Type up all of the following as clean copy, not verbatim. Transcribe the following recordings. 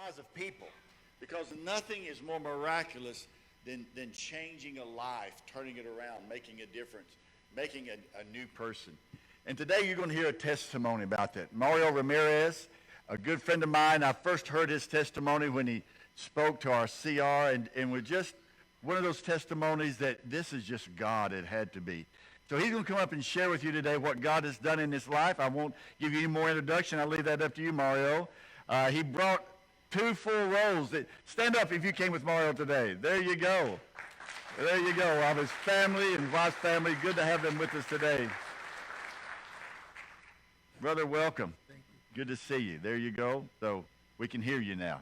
lives of people, because nothing is more miraculous than changing a life, turning it around, making a difference, making a new person. And today you're going to hear a testimony about that. Mario Ramirez, a good friend of mine, I first heard his testimony when he spoke to our CR, and we're just one of those testimonies that this is just God, it had to be. So he's going to come up and share with you today what God has done in his life. I won't give you any more introduction. I'll leave that up to you, Mario. He brought 2 full rows. Stand up if you came with Mario today. There you go. There you go. Of his family and wife's family. Good to have them with us today. Brother, welcome. Thank you. Good to see you. There you go. So we can hear you now.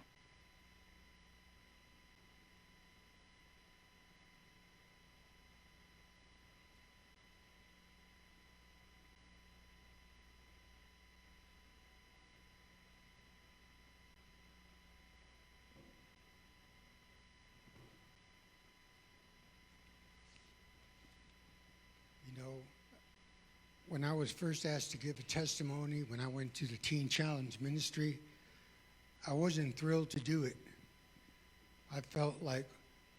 You know, when I was first asked to give a testimony when I went to the Teen Challenge Ministry, I wasn't thrilled to do it. I felt like,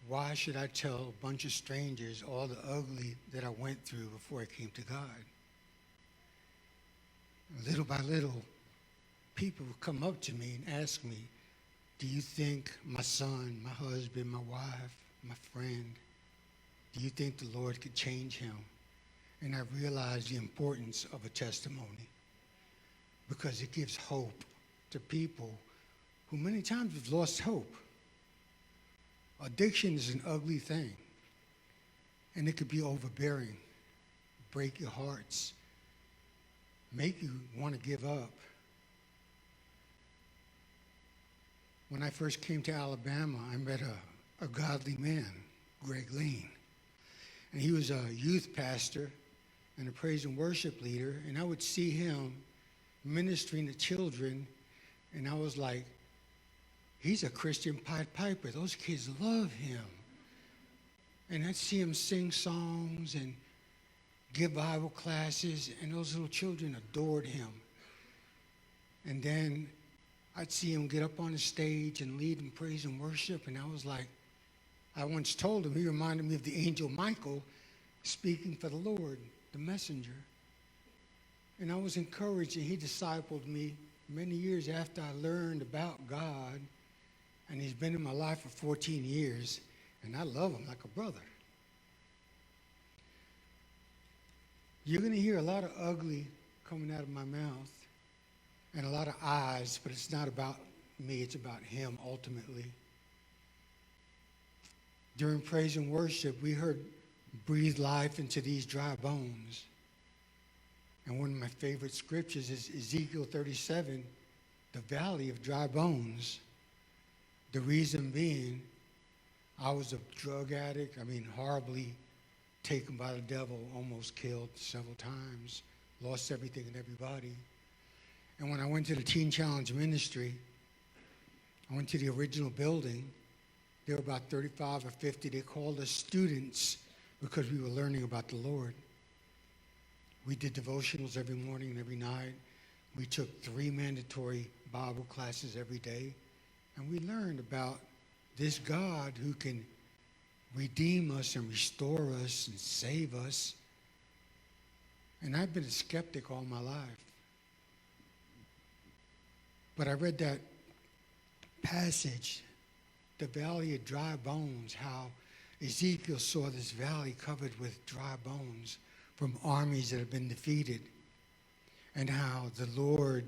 why should I tell a bunch of strangers all the ugly that I went through before I came to God? Little by little, people would come up to me and ask me, do you think my son, my husband, my wife, my friend, do you think the Lord could change him? And I realized the importance of a testimony, because it gives hope to people who many times have lost hope. Addiction is an ugly thing, and it could be overbearing, break your hearts, make you want to give up. When I first came to Alabama, I met a godly man, Greg Lane, and he was a youth pastor and a praise and worship leader, and I would see him ministering to children, and I was like, he's a Christian Pied Piper. Those kids love him. And I'd see him sing songs and give Bible classes, and those little children adored him. And then I'd see him get up on the stage and lead in praise and worship, and I was like, I once told him, he reminded me of the angel Michael speaking for the Lord, the messenger. And I was encouraged, and he discipled me many years after I learned about God, and he's been in my life for 14 years, and I love him like a brother. You're going to hear a lot of ugly coming out of my mouth and a lot of eyes, but it's not about me, it's about him ultimately. During praise and worship, we heard breathe life into these dry bones. And one of my favorite scriptures is Ezekiel 37, the valley of dry bones. The reason being, I was a drug addict, horribly taken by the devil, almost killed several times, lost everything and everybody. And when I went to the Teen Challenge Ministry, I went to the original building. There were about 35 or 50. They called us students because we were learning about the Lord. We did devotionals every morning and every night. We took 3 mandatory Bible classes every day. And we learned about this God who can redeem us and restore us and save us. And I've been a skeptic all my life. But I read that passage, the valley of dry bones, how Ezekiel saw this valley covered with dry bones from armies that have been defeated, and how the Lord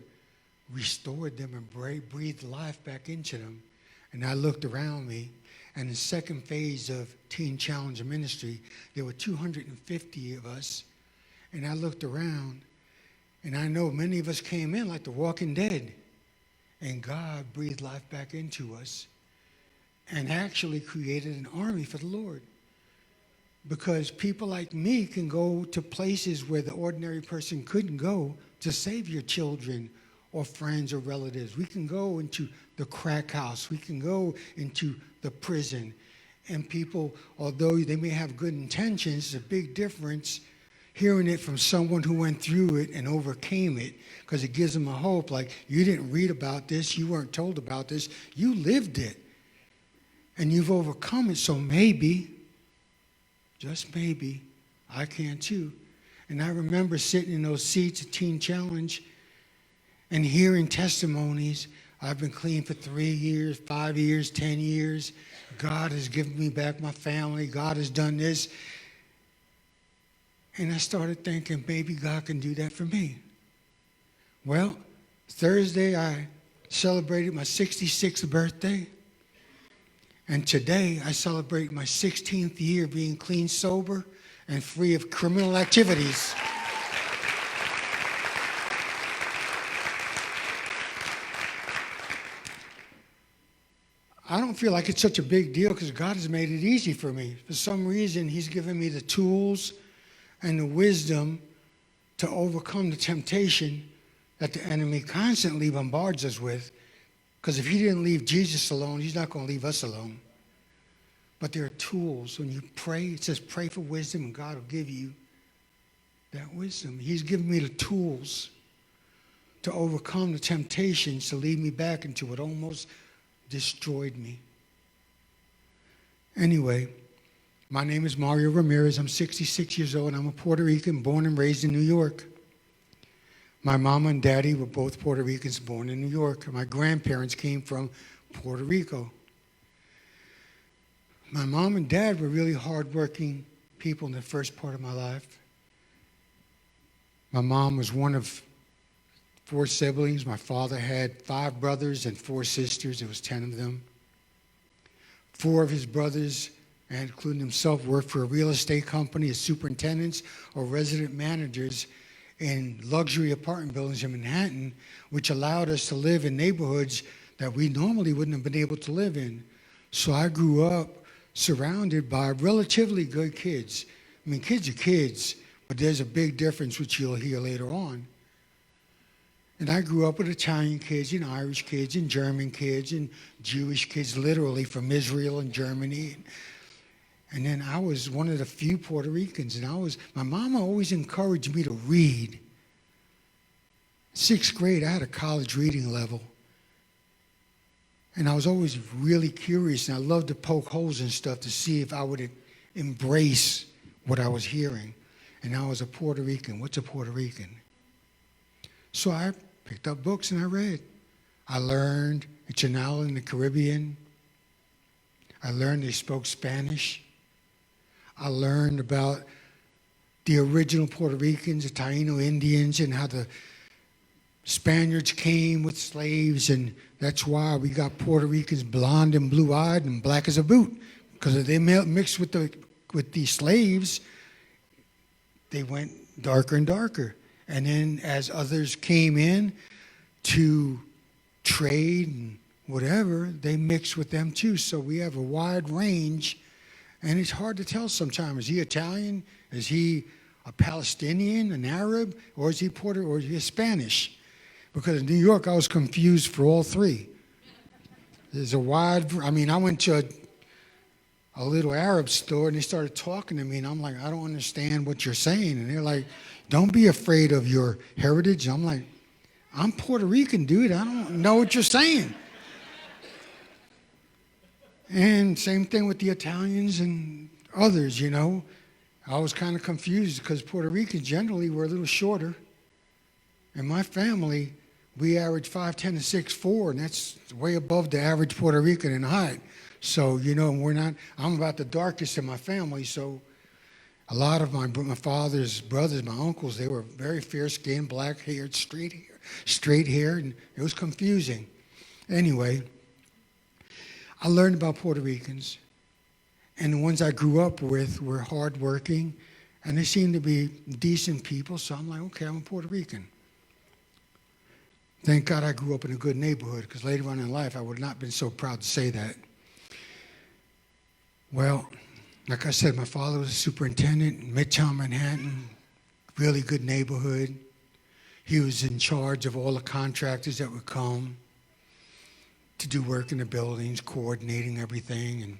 restored them and breathed life back into them. And I looked around me, and in the second phase of Teen Challenge Ministry, there were 250 of us, and I looked around, and I know many of us came in like the Walking Dead, and God breathed life back into us and actually created an army for the Lord. Because people like me can go to places where the ordinary person couldn't go to save your children or friends or relatives. We can go into the crack house. We can go into the prison. And people, although they may have good intentions, there's a big difference hearing it from someone who went through it and overcame it, because it gives them a hope. Like, you didn't read about this, you weren't told about this, you lived it, and you've overcome it. So maybe, just maybe, I can too. And I remember sitting in those seats at Teen Challenge and hearing testimonies. I've been clean for 3 years, 5 years, 10 years. God has given me back my family. God has done this. And I started thinking, maybe God can do that for me. Well, Thursday I celebrated my 66th birthday. And today I celebrate my 16th year being clean, sober, and free of criminal activities. I don't feel like it's such a big deal because God has made it easy for me. For some reason, He's given me the tools and the wisdom to overcome the temptation that the enemy constantly bombards us with. Because if He didn't leave Jesus alone, He's not going to leave us alone. But there are tools. When you pray, it says pray for wisdom, and God will give you that wisdom. He's given me the tools to overcome the temptations to lead me back into what almost destroyed me. Anyway, my name is Mario Ramirez. I'm 66 years old. I'm a Puerto Rican, born and raised in New York. My mama and daddy were both Puerto Ricans, born in New York. My grandparents came from Puerto Rico. My mom and dad were really hardworking people in the first part of my life. My mom was one of 4 siblings. My father had 5 brothers and 4 sisters. There was 10 of them. 4 of his brothers, and including himself, worked for a real estate company as superintendents or resident managers in luxury apartment buildings in Manhattan, which allowed us to live in neighborhoods that we normally wouldn't have been able to live in. So I grew up surrounded by relatively good kids. I mean, kids are kids, but there's a big difference, which you'll hear later on. And I grew up with Italian kids and Irish kids and German kids and Jewish kids, literally from Israel and Germany. And then I was one of the few Puerto Ricans, and my mama always encouraged me to read. 6th grade, I had a college reading level. And I was always really curious, and I loved to poke holes in stuff to see if I would embrace what I was hearing. And I was a Puerto Rican. What's a Puerto Rican? So I picked up books and I read. I learned it's an island in the Caribbean. I learned they spoke Spanish. I learned about the original Puerto Ricans, the Taino Indians, and how the Spaniards came with slaves, and that's why we got Puerto Ricans blonde and blue-eyed and black as a boot, because they mixed with the slaves, they went darker and darker. And then as others came in to trade and whatever, they mixed with them too. So we have a wide range, and it's hard to tell sometimes. Is he Italian? Is he a Palestinian, an Arab, or is he Puerto, or is he Spanish? Because in New York, I was confused for all 3. There's a wide, I went to a little Arab store, and they started talking to me, and I'm like, I don't understand what you're saying. And they're like, don't be afraid of your heritage. I'm like, I'm Puerto Rican, dude. I don't know what you're saying. And same thing with the Italians and others, you know. I was kind of confused because Puerto Ricans generally were a little shorter. In my family, we average 5'10" and 6'4", and that's way above the average Puerto Rican in height. So, you know, I'm about the darkest in my family, so a lot of my father's brothers, my uncles, they were very fair-skinned, black-haired, straight hair, and it was confusing. Anyway, I learned about Puerto Ricans, and the ones I grew up with were hardworking, and they seemed to be decent people, so I'm like, okay, I'm a Puerto Rican. Thank God I grew up in a good neighborhood, because later on in life I would not have been so proud to say that. Well, like I said, my father was a superintendent in Midtown Manhattan, really good neighborhood. He was in charge of all the contractors that would come to do work in the buildings, coordinating everything. And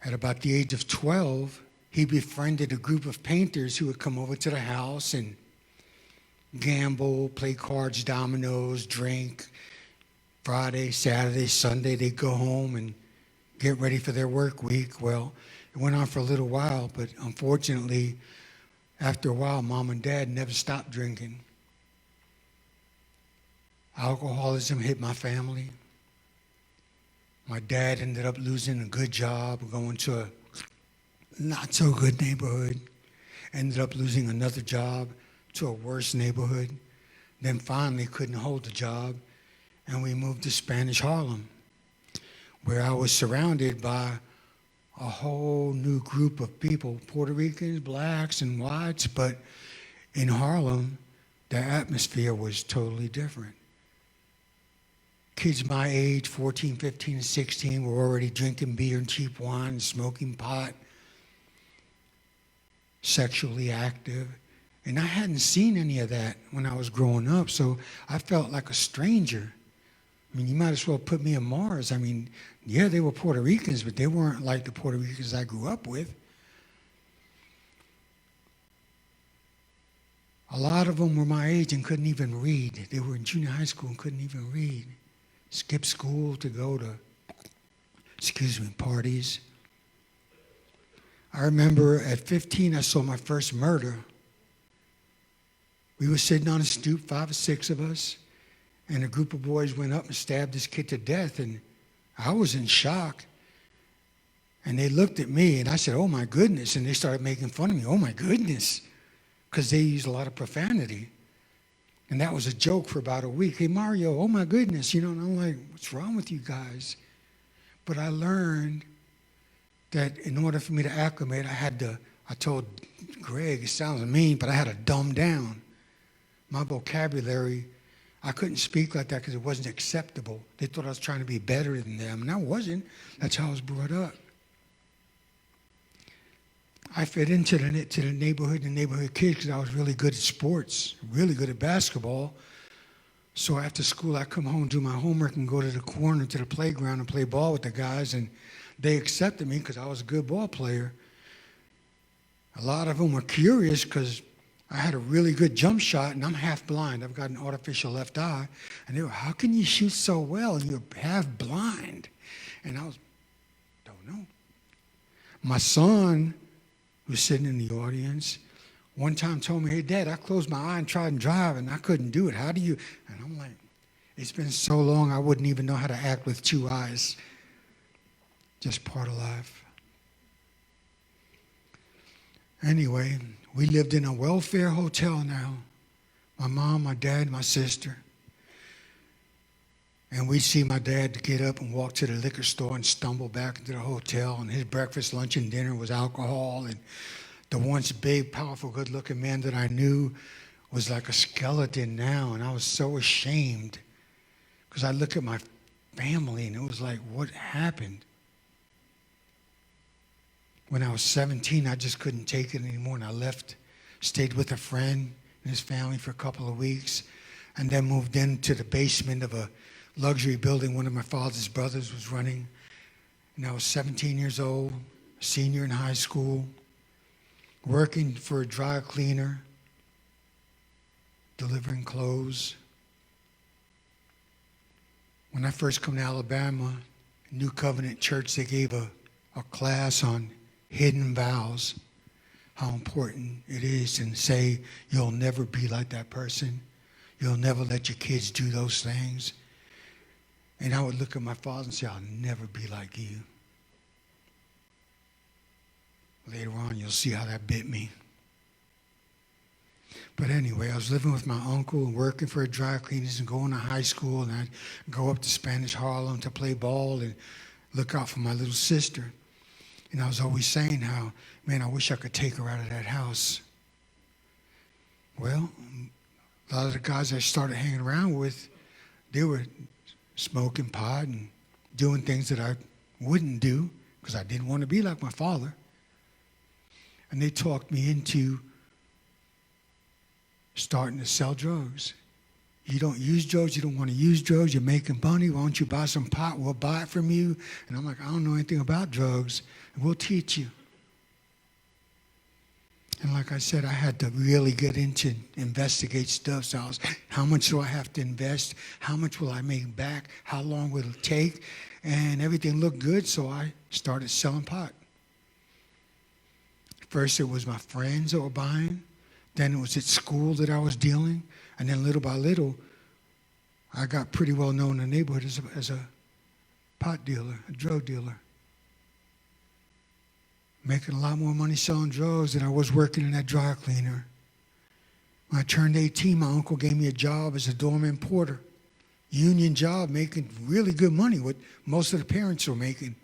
at about the age of 12, he befriended a group of painters who would come over to the house and gamble, play cards, dominoes, drink. Friday, Saturday, Sunday, they'd go home and get ready for their work week. Well, it went on for a little while, but unfortunately, after a while, Mom and Dad never stopped drinking. Alcoholism hit my family. My dad ended up losing a good job, going to a not so good neighborhood. Ended up losing another job to a worse neighborhood. Then finally couldn't hold the job, and we moved to Spanish Harlem, where I was surrounded by a whole new group of people, Puerto Ricans, blacks, and whites, but in Harlem, the atmosphere was totally different. Kids my age, 14, 15, and 16, were already drinking beer and cheap wine, smoking pot, sexually active. And I hadn't seen any of that when I was growing up, so I felt like a stranger. I mean, you might as well put me on Mars. I mean, yeah, they were Puerto Ricans, but they weren't like the Puerto Ricans I grew up with. A lot of them were my age and couldn't even read. They were in junior high school and couldn't even read. Skipped school to go to, parties. I remember at 15, I saw my first murder. We were sitting on a stoop, 5 or 6 of us, and a group of boys went up and stabbed this kid to death, and I was in shock. And they looked at me, and I said, "Oh, my goodness," and they started making fun of me. "Oh, my goodness," because they used a lot of profanity. And that was a joke for about a week. "Hey, Mario, oh, my goodness," and I'm like, "What's wrong with you guys?" But I learned that in order for me to acclimate, I told Greg, it sounds mean, but I had to dumb down. My vocabulary, I couldn't speak like that because it wasn't acceptable. They thought I was trying to be better than them, and I wasn't. That's how I was brought up. I fit into the neighborhood and neighborhood kids because I was really good at sports, really good at basketball. So after school, I come home, do my homework, and go to the corner to the playground and play ball with the guys, and they accepted me because I was a good ball player. A lot of them were curious because I had a really good jump shot, and I'm half blind. I've got an artificial left eye. And they were, "How can you shoot so well and you're half blind?" And I don't know. My son, who's sitting in the audience, one time told me, "Hey, Dad, I closed my eye and tried and drive, and I couldn't do it. How do you?" And I'm like, it's been so long, I wouldn't even know how to act with 2 eyes. Just part of life. Anyway, we lived in a welfare hotel now. My mom, my dad, my sister. And we'd see my dad get up and walk to the liquor store and stumble back into the hotel, and his breakfast, lunch, and dinner was alcohol. And the once big, powerful, good-looking man that I knew was like a skeleton now, and I was so ashamed because I look at my family, and it was like, what happened? When I was 17, I just couldn't take it anymore, and I left, stayed with a friend and his family for a couple of weeks, and then moved into the basement of a luxury building one of my father's brothers was running. And I was 17 years old, senior in high school, working for a dry cleaner, delivering clothes. When I first come to Alabama, New Covenant Church, they gave a class on hidden vows, how important it is to say you'll never be like that person. You'll never let your kids do those things. And I would look at my father and say, "I'll never be like you." Later on, you'll see how that bit me. But anyway, I was living with my uncle and working for a dry cleaners and going to high school, and I'd go up to Spanish Harlem to play ball and look out for my little sister. And I was always saying how, man, I wish I could take her out of that house. Well, a lot of the guys I started hanging around with, they were smoking pot and doing things that I wouldn't do because I didn't want to be like my father. And they talked me into starting to sell drugs. You don't use drugs, you don't want to use drugs, you're making money, why don't you buy some pot, we'll buy it from you. And I'm like, I don't know anything about drugs, and we'll teach you. And like I said, I had to really get into investigate stuff. So how much do I have to invest? How much will I make back? How long will it take? And everything looked good, so I started selling pot. First, it was my friends that were buying. Then it was at school that I was dealing. And then little by little, I got pretty well known in the neighborhood as a pot dealer, a drug dealer. Making a lot more money selling drugs than I was working in that dry cleaner. When I turned 18, my uncle gave me a job as a doorman porter. Union job, making really good money, what most of the parents were making.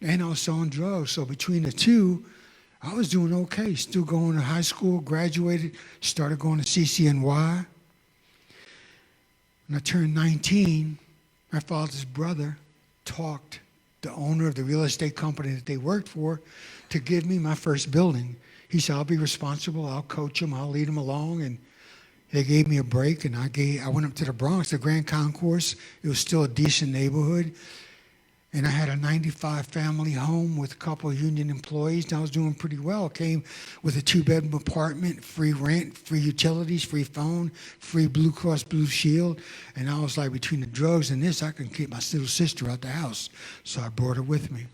And I was selling drugs. So between the two, I was doing okay. Still going to high school, graduated, started going to CCNY. When I turned 19, my father's brother talked the owner of the real estate company that they worked for to give me my first building. He said, I'll be responsible. I'll coach them. I'll lead them along. And they gave me a break, and I went up to the Bronx, the Grand Concourse. It was still a decent neighborhood. And I had a 95 family home with a couple of union employees, and I was doing pretty well. Came with a 2-bedroom apartment, free rent, free utilities, free phone, free Blue Cross Blue Shield. And I was like, between the drugs and this, I can keep my little sister out the house. So I brought her with me.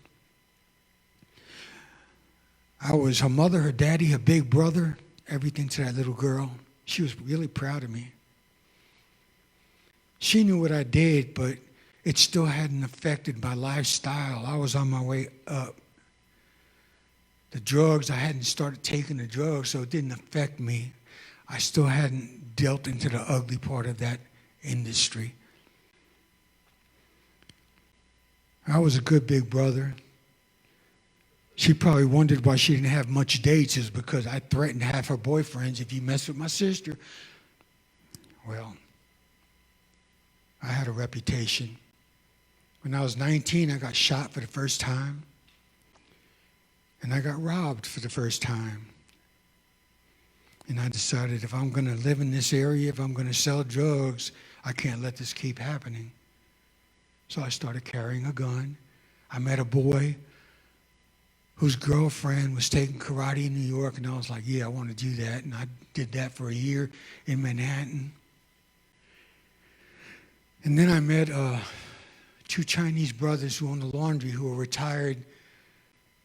I was her mother, her daddy, her big brother, everything to that little girl. She was really proud of me. She knew what I did, but it still hadn't affected my lifestyle. I was on my way up. The drugs, I hadn't started taking the drugs, so it didn't affect me. I still hadn't dealt into the ugly part of that industry. I was a good big brother. She probably wondered why she didn't have much dates, is because I threatened to have her boyfriends if you mess with my sister. Well, I had a reputation. When I was 19, I got shot for the first time. And I got robbed for the first time. And I decided if I'm going to live in this area, if I'm going to sell drugs, I can't let this keep happening. So I started carrying a gun. I met a boy whose girlfriend was taking karate in New York, and I was like, yeah, I want to do that. And I did that for a year in Manhattan. And then I met 2 Chinese brothers who owned a laundry who were retired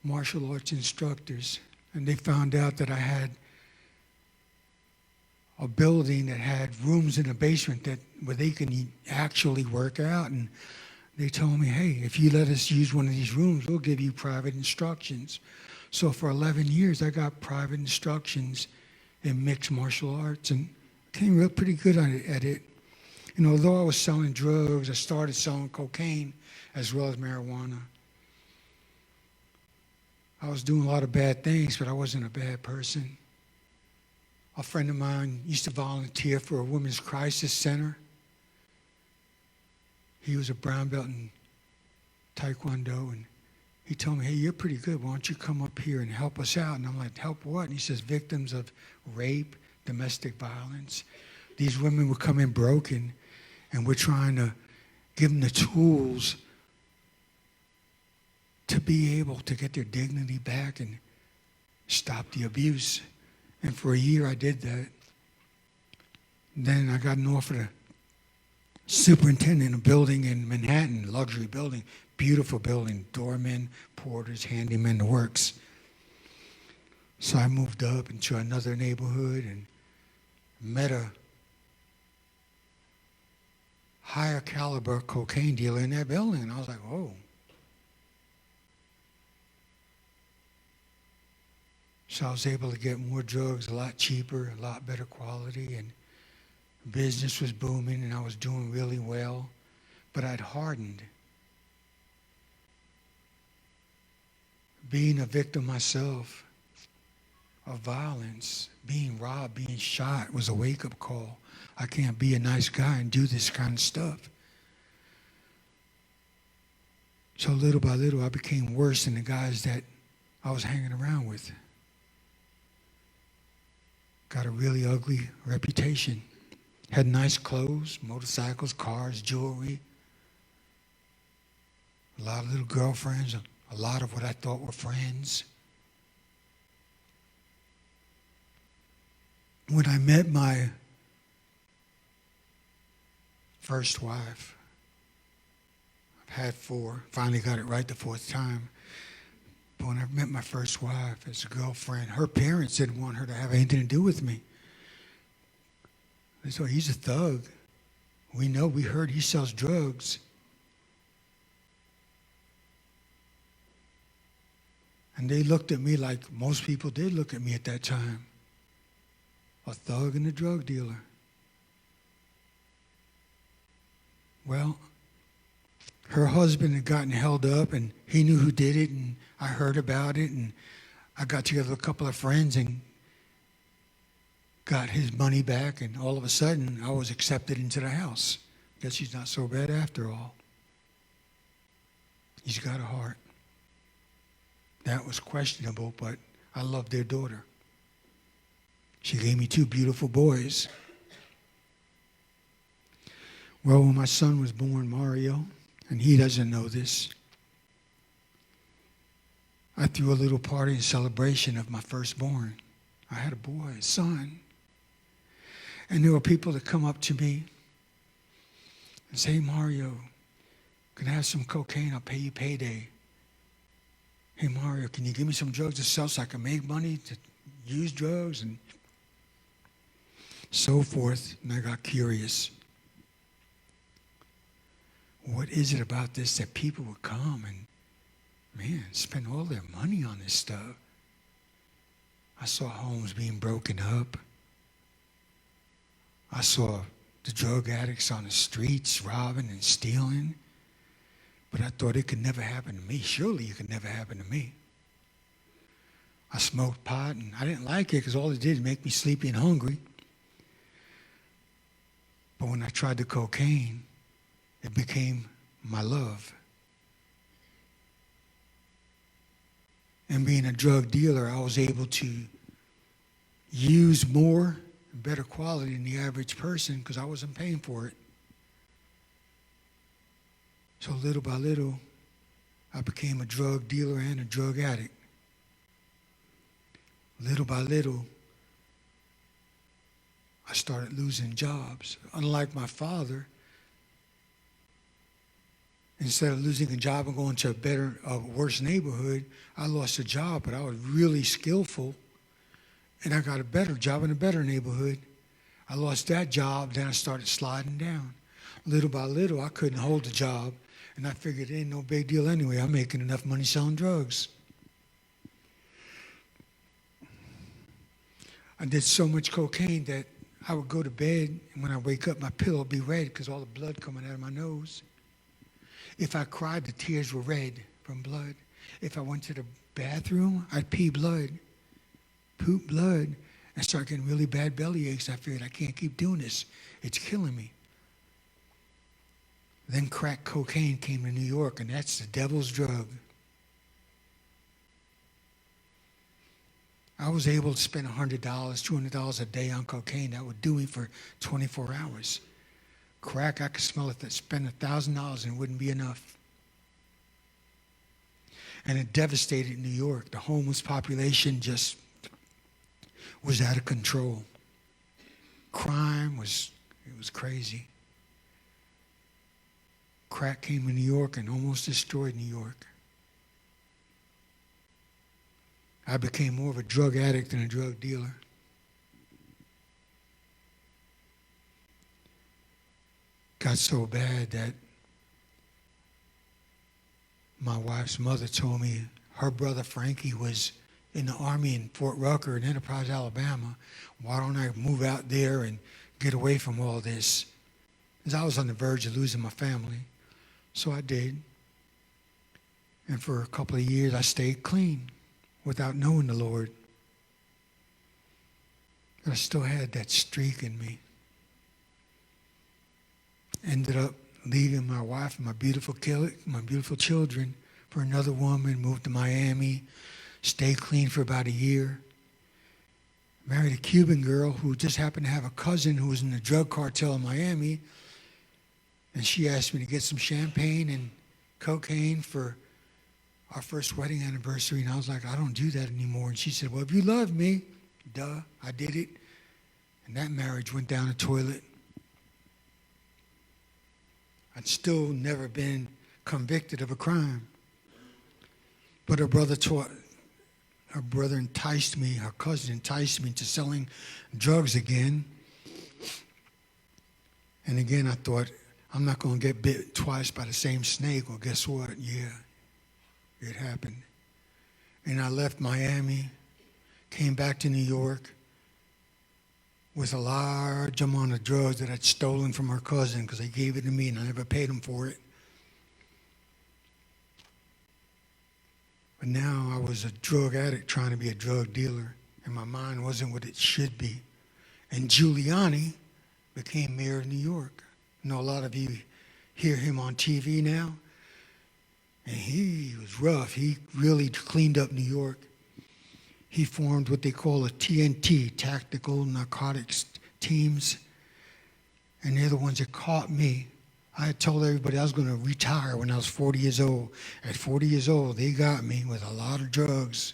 martial arts instructors. And they found out that I had a building that had rooms in the basement where they can actually work out. And they told me, hey, if you let us use one of these rooms, we'll give you private instructions. So for 11 years, I got private instructions in mixed martial arts and came real pretty good at it. And although I was selling drugs, I started selling cocaine as well as marijuana. I was doing a lot of bad things, but I wasn't a bad person. A friend of mine used to volunteer for a women's crisis center. He was a brown belt in Taekwondo, and he told me, hey, you're pretty good. Why don't you come up here and help us out? And I'm like, help what? And he says, victims of rape, domestic violence. These women would come in broken, and we're trying to give them the tools to be able to get their dignity back and stop the abuse. And for a year, I did that. Then I got an offer to superintendent a building in Manhattan, luxury building, beautiful building, doormen, porters, handymen, the works. So I moved up into another neighborhood and met a higher caliber cocaine dealer in that building. And I was like, oh. So I was able to get more drugs a lot cheaper, a lot better quality, and business was booming, and I was doing really well, but I'd hardened. Being a victim myself of violence, being robbed, being shot was a wake-up call. I can't be a nice guy and do this kind of stuff. So little by little, I became worse than the guys that I was hanging around with. Got a really ugly reputation. Had nice clothes, motorcycles, cars, jewelry. A lot of little girlfriends, a lot of what I thought were friends. when I met my first wife, I've had four, finally got it right the fourth time. But when I met my first wife as a girlfriend, her parents didn't want her to have anything to do with me. They thought, he's a thug. We know, we heard he sells drugs. And they looked at me like most people did look at me at that time. A thug and a drug dealer. Well, her husband had gotten held up, and he knew who did it, and I heard about it, and I got together with a couple of friends and got his money back, and all of a sudden, I was accepted into the house. Guess he's not so bad after all. He's got a heart. That was questionable, but I loved their daughter. She gave me two beautiful boys. Well, when my son was born, Mario, and he doesn't know this, I threw a little party in celebration of my firstborn. I had a boy, a son. And there were people that come up to me and say, hey, Mario, can I have some cocaine? I'll pay you payday. Hey, Mario, can you give me some drugs to sell so I can make money to use drugs? And so forth. And I got curious. What is it about this that people would come and, man, spend all their money on this stuff? I saw homes being broken up. I saw the drug addicts on the streets robbing and stealing. But I thought it could never happen to me. Surely it could never happen to me. I smoked pot, and I didn't like it because all it did was make me sleepy and hungry. But when I tried the cocaine, it became my love. And being a drug dealer, I was able to use more and better quality than the average person because I wasn't paying for it. So little by little, I became a drug dealer and a drug addict. Little by little, I started losing jobs. Unlike my father, instead of losing a job and going to a worse neighborhood, I lost a job, but I was really skillful, and I got a better job in a better neighborhood. I lost that job, then I started sliding down. Little by little, I couldn't hold the job, and I figured it ain't no big deal anyway. I'm making enough money selling drugs. I did so much cocaine that I would go to bed, and when I wake up, my pillow would be red because all the blood coming out of my nose. If I cried, the tears were red from blood. If I went to the bathroom, I'd pee blood, poop blood, and start getting really bad belly aches. I figured I can't keep doing this. It's killing me. Then crack cocaine came to New York, and that's the devil's drug. I was able to spend $100, $200 a day on cocaine. That would do me for 24 hours. Crack, I could smell it, spend $1,000 and it wouldn't be enough. And it devastated New York. The homeless population just was out of control. Crime was crazy. Crack came to New York and almost destroyed New York. I became more of a drug addict than a drug dealer. Got so bad that my wife's mother told me her brother Frankie was in the Army in Fort Rucker in Enterprise, Alabama. Why don't I move out there and get away from all this? Because I was on the verge of losing my family. So I did. And for a couple of years, I stayed clean without knowing the Lord. But I still had that streak in me. Ended up leaving my wife and my beautiful children for another woman, moved to Miami, stayed clean for about a year. Married a Cuban girl who just happened to have a cousin who was in the drug cartel in Miami. And she asked me to get some champagne and cocaine for our first wedding anniversary. And I was like, I don't do that anymore. And she said, well, if you love me, duh, I did it. And that marriage went down the toilet. I'd still never been convicted of a crime. But her brother enticed me, her cousin enticed me into selling drugs again. And again, I thought, I'm not going to get bit twice by the same snake. Well, guess what? Yeah, it happened. And I left Miami, came back to New York with a large amount of drugs that I'd stolen from her cousin because they gave it to me and I never paid him for it. But now I was a drug addict trying to be a drug dealer, and my mind wasn't what it should be. And Giuliani became mayor of New York. I know a lot of you hear him on TV now, and he was rough. He really cleaned up New York. He formed what they call a TNT, Tactical Narcotics Teams, and they're the ones that caught me. I had told everybody I was going to retire when I was 40 years old. At 40 years old, they got me with a lot of drugs.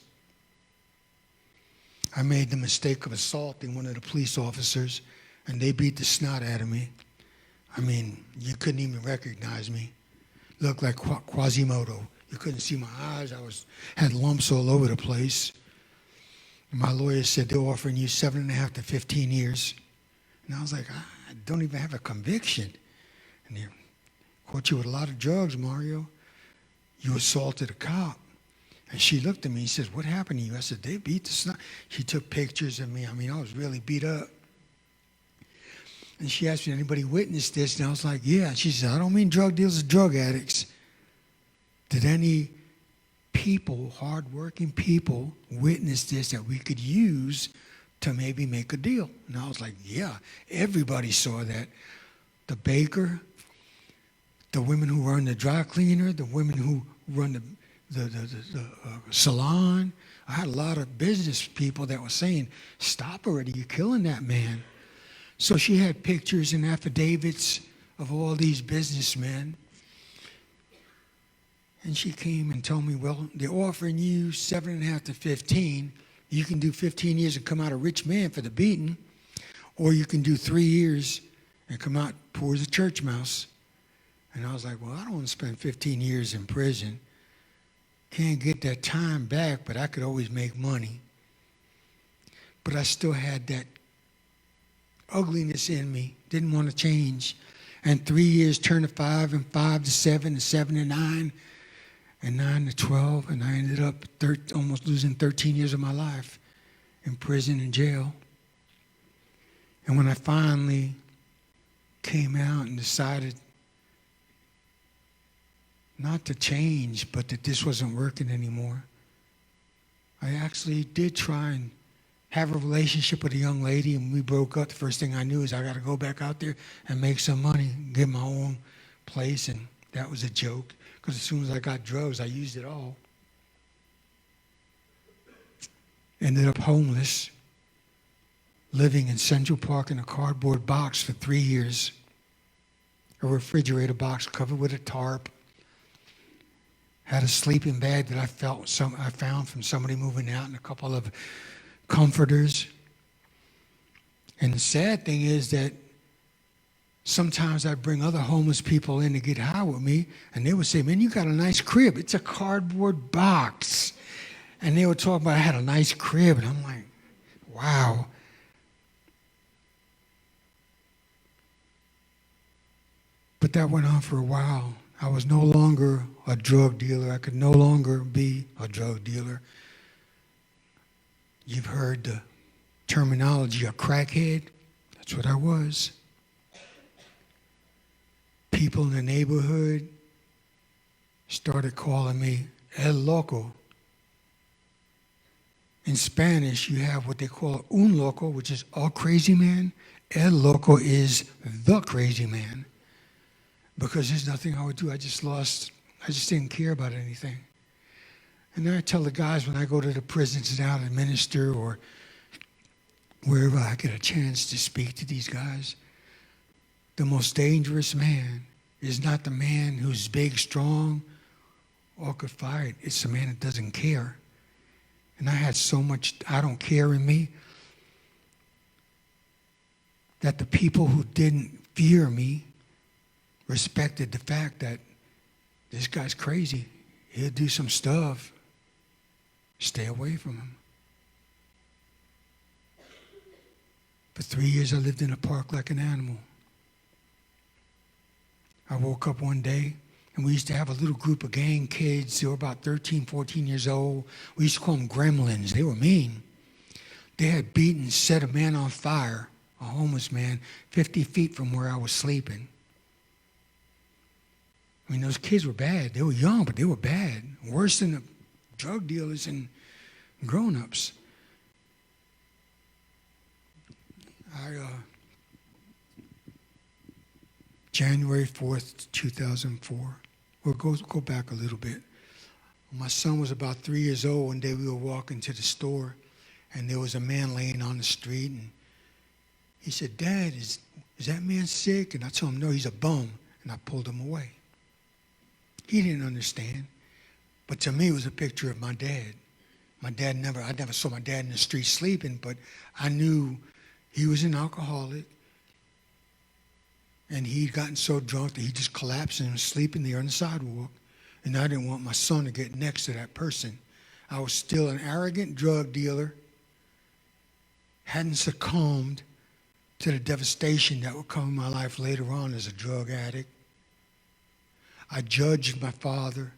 I made the mistake of assaulting one of the police officers, and they beat the snot out of me. I mean, you couldn't even recognize me. Looked like Quasimodo. You couldn't see my eyes. Had lumps all over the place. And my lawyer said they're offering you 7.5 to 15 years. And I was like, I don't even have a conviction. And they caught you with a lot of drugs, Mario. You assaulted a cop. And she looked at me and said, what happened to you? I said, they beat the snot. She took pictures of me. I mean, I was really beat up. And she asked me, anybody witnessed this? And I was like, yeah. She said, I don't mean drug dealers or drug addicts. Did any people, hardworking people, witness this that we could use to maybe make a deal? And I was like, yeah, everybody saw that. The baker, the women who run the dry cleaner, the women who run the salon. I had a lot of business people that were saying, stop already, you're killing that man. So she had pictures and affidavits of all these businessmen. And she came and told me, well, they're offering you 7.5 to 15. You can do 15 years and come out a rich man for the beating, or you can do 3 years and come out poor as a church mouse. And I was like, well, I don't want to spend 15 years in prison. Can't get that time back, but I could always make money. But I still had that ugliness in me, didn't want to change. And 3 years turned to 5, and 5 to 7, and 7 to 9, and 9 to 12, and I ended up almost losing 13 years of my life in prison and jail. And when I finally came out and decided not to change, but that this wasn't working anymore, I actually did try and have a relationship with a young lady, and we broke up. The first thing I knew is I got to go back out there and make some money, get my own place, and that was a joke, because as soon as I got drugs, I used it all. Ended up homeless, living in Central Park in a cardboard box for 3 years, a refrigerator box covered with a tarp. Had a sleeping bag that I found from somebody moving out, and a couple of comforters. And the sad thing is that sometimes I bring other homeless people in to get high with me, and they would say, man, you got a nice crib. It's a cardboard box. And they would talk about I had a nice crib, and I'm like, wow. But that went on for a while. I was no longer a drug dealer. I could no longer be a drug dealer. You've heard the terminology, a crackhead. That's what I was. People in the neighborhood started calling me El Loco. In Spanish, you have what they call un loco, which is a crazy man. El Loco is the crazy man. Because there's nothing I would do. I just didn't care about anything. And then I tell the guys when I go to the prisons now to minister or wherever I get a chance to speak to these guys, the most dangerous man is not the man who's big, strong, or could fight. It's the man that doesn't care. And I had so much I don't care in me. that the people who didn't fear me respected the fact that this guy's crazy. He'll do some stuff. Stay away from him. For 3 years, I lived in a park like an animal. I woke up one day, and we used to have a little group of gang kids. They were about 13, 14 years old. We used to call them gremlins. They were mean. They had beaten, set a man on fire, a homeless man, 50 feet from where I was sleeping. I mean, those kids were bad. They were young, but they were bad. Worse than the drug dealers and grown-ups. January 4th, 2004. We'll go back a little bit. My son was about 3 years old. One day we were walking to the store, and there was a man laying on the street, and he said, "Dad, is that man sick?" And I told him, "No, he's a bum," and I pulled him away. He didn't understand, but to me it was a picture of my dad. I never saw my dad in the street sleeping, but I knew he was an alcoholic, and he'd gotten so drunk that he just collapsed and was sleeping there on the sidewalk, and I didn't want my son to get next to that person. I was still an arrogant drug dealer, hadn't succumbed to the devastation that would come in my life later on as a drug addict. I judged my father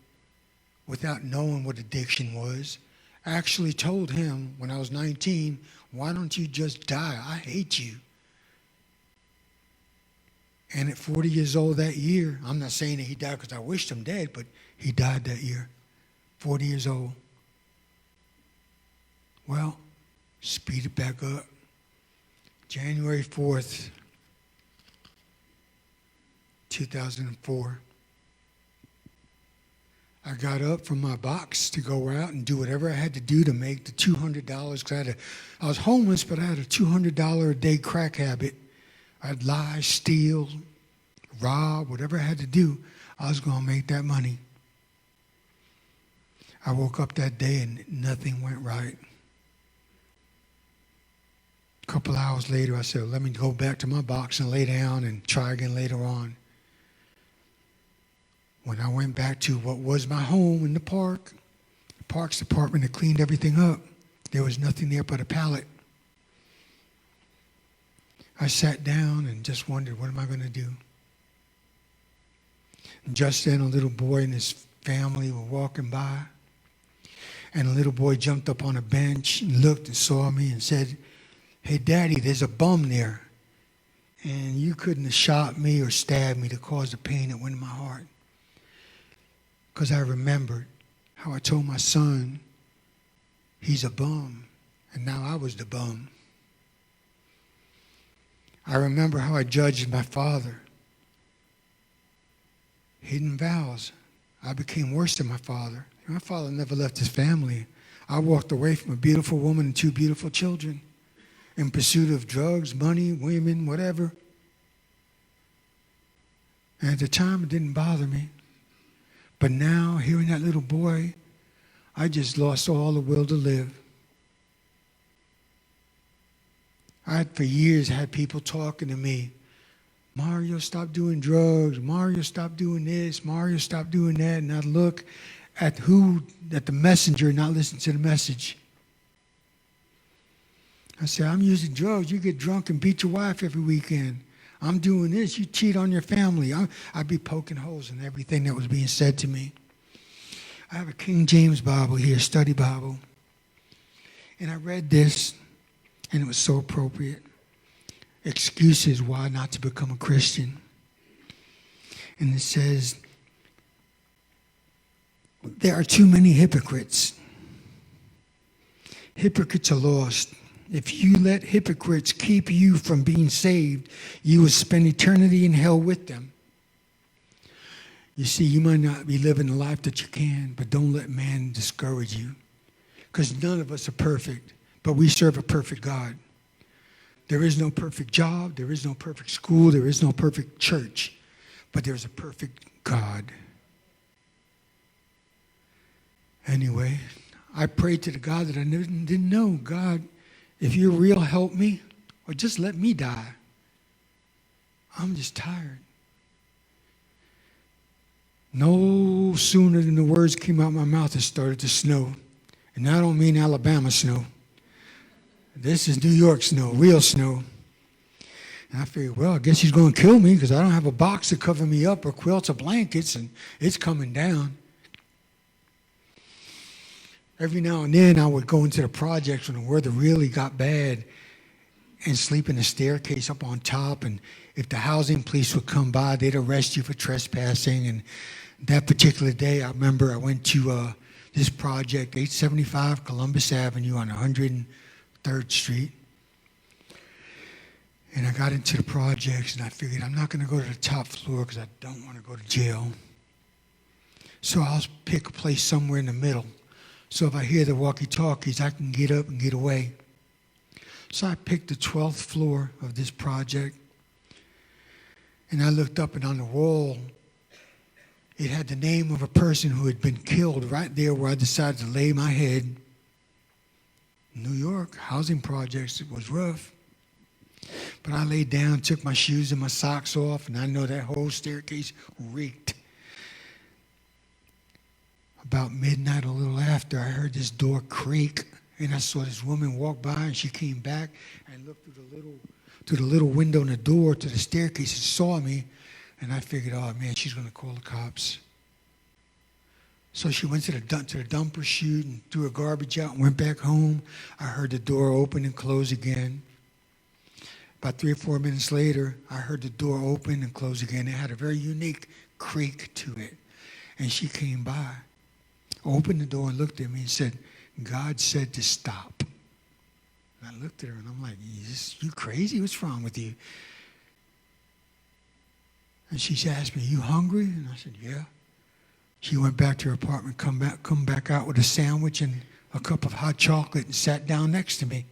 without knowing what addiction was. I actually told him when I was 19, "Why don't you just die? I hate you." And at 40 years old that year, I'm not saying that he died because I wished him dead, but he died that year, 40 years old. Well, speed it back up. January 4th, 2004. I got up from my box to go out and do whatever I had to do to make the $200 because I was homeless, but I had a $200 a day crack habit. I'd lie, steal, rob, whatever I had to do, I was going to make that money. I woke up that day and nothing went right. A couple hours later, I said, "Let me go back to my box and lay down and try again later on." When I went back to what was my home in the park, the parks department had cleaned everything up. There was nothing there but a pallet. I sat down and just wondered, what am I going to do? And just then, a little boy and his family were walking by, and a little boy jumped up on a bench and looked and saw me and said, "Hey, Daddy, there's a bum there, and you couldn't have shot me or stabbed me to cause the pain that went in my heart." Because I remembered how I told my son, he's a bum, and now I was the bum. I remember how I judged my father. Hidden vows. I became worse than my father. My father never left his family. I walked away from a beautiful woman and two beautiful children in pursuit of drugs, money, women, whatever. And at the time, it didn't bother me. But now, hearing that little boy, I just lost all the will to live. I had for years had people talking to me, "Mario, stop doing drugs. Mario, stop doing this. Mario, stop doing that." And I'd look at the messenger and not listen to the message. I said, "I'm using drugs. You get drunk and beat your wife every weekend. I'm doing this. You cheat on your family." I'd be poking holes in everything that was being said to me. I have a King James Bible here, study Bible. And I read this, and it was so appropriate. Excuses why not to become a Christian. And it says, "There are too many hypocrites. Hypocrites are lost. If you let hypocrites keep you from being saved, you will spend eternity in hell with them." You see, you might not be living the life that you can, but don't let man discourage you. Because none of us are perfect, but we serve a perfect God. There is no perfect job, there is no perfect school, there is no perfect church, but there's a perfect God. Anyway, I prayed to the God that I didn't know. "God, if you're real, help me, or just let me die. I'm just tired. No sooner than the words came out of my mouth, it started to snow. And I don't mean Alabama snow. This is New York snow, real snow. And I figured, well, I guess he's going to kill me because I don't have a box to cover me up or quilts or blankets, and it's coming down. Every now and then I would go into the projects when the weather really got bad and sleep in the staircase up on top. And if the housing police would come by, they'd arrest you for trespassing. And that particular day, I remember I went to this project, 875 Columbus Avenue on 103rd Street. And I got into the projects, and I figured I'm not going to go to the top floor because I don't want to go to jail. So I'll pick a place somewhere in the middle. So if I hear the walkie-talkies, I can get up and get away. So I picked the 12th floor of this project, and I looked up, and on the wall, it had the name of a person who had been killed right there where I decided to lay my head. New York, housing projects, it was rough. But I laid down, took my shoes and my socks off, and I know that whole staircase reeked. About midnight, a little after, I heard this door creak, and I saw this woman walk by, and she came back and looked through the little window in the door to the staircase and saw me, and I figured, oh man, she's going to call the cops. So she went to the dumper chute and threw her garbage out and went back home. I heard the door open and close again. About 3 or 4 minutes later, I heard the door open and close again. It had a very unique creak to it. And she came by, opened the door and looked at me and said, God said to stop. And I looked at her and I'm like, you crazy? What's wrong with you? And she asked me, you hungry? And I said, yeah. She went back to her apartment, come back out with a sandwich and a cup of hot chocolate and sat down next to me.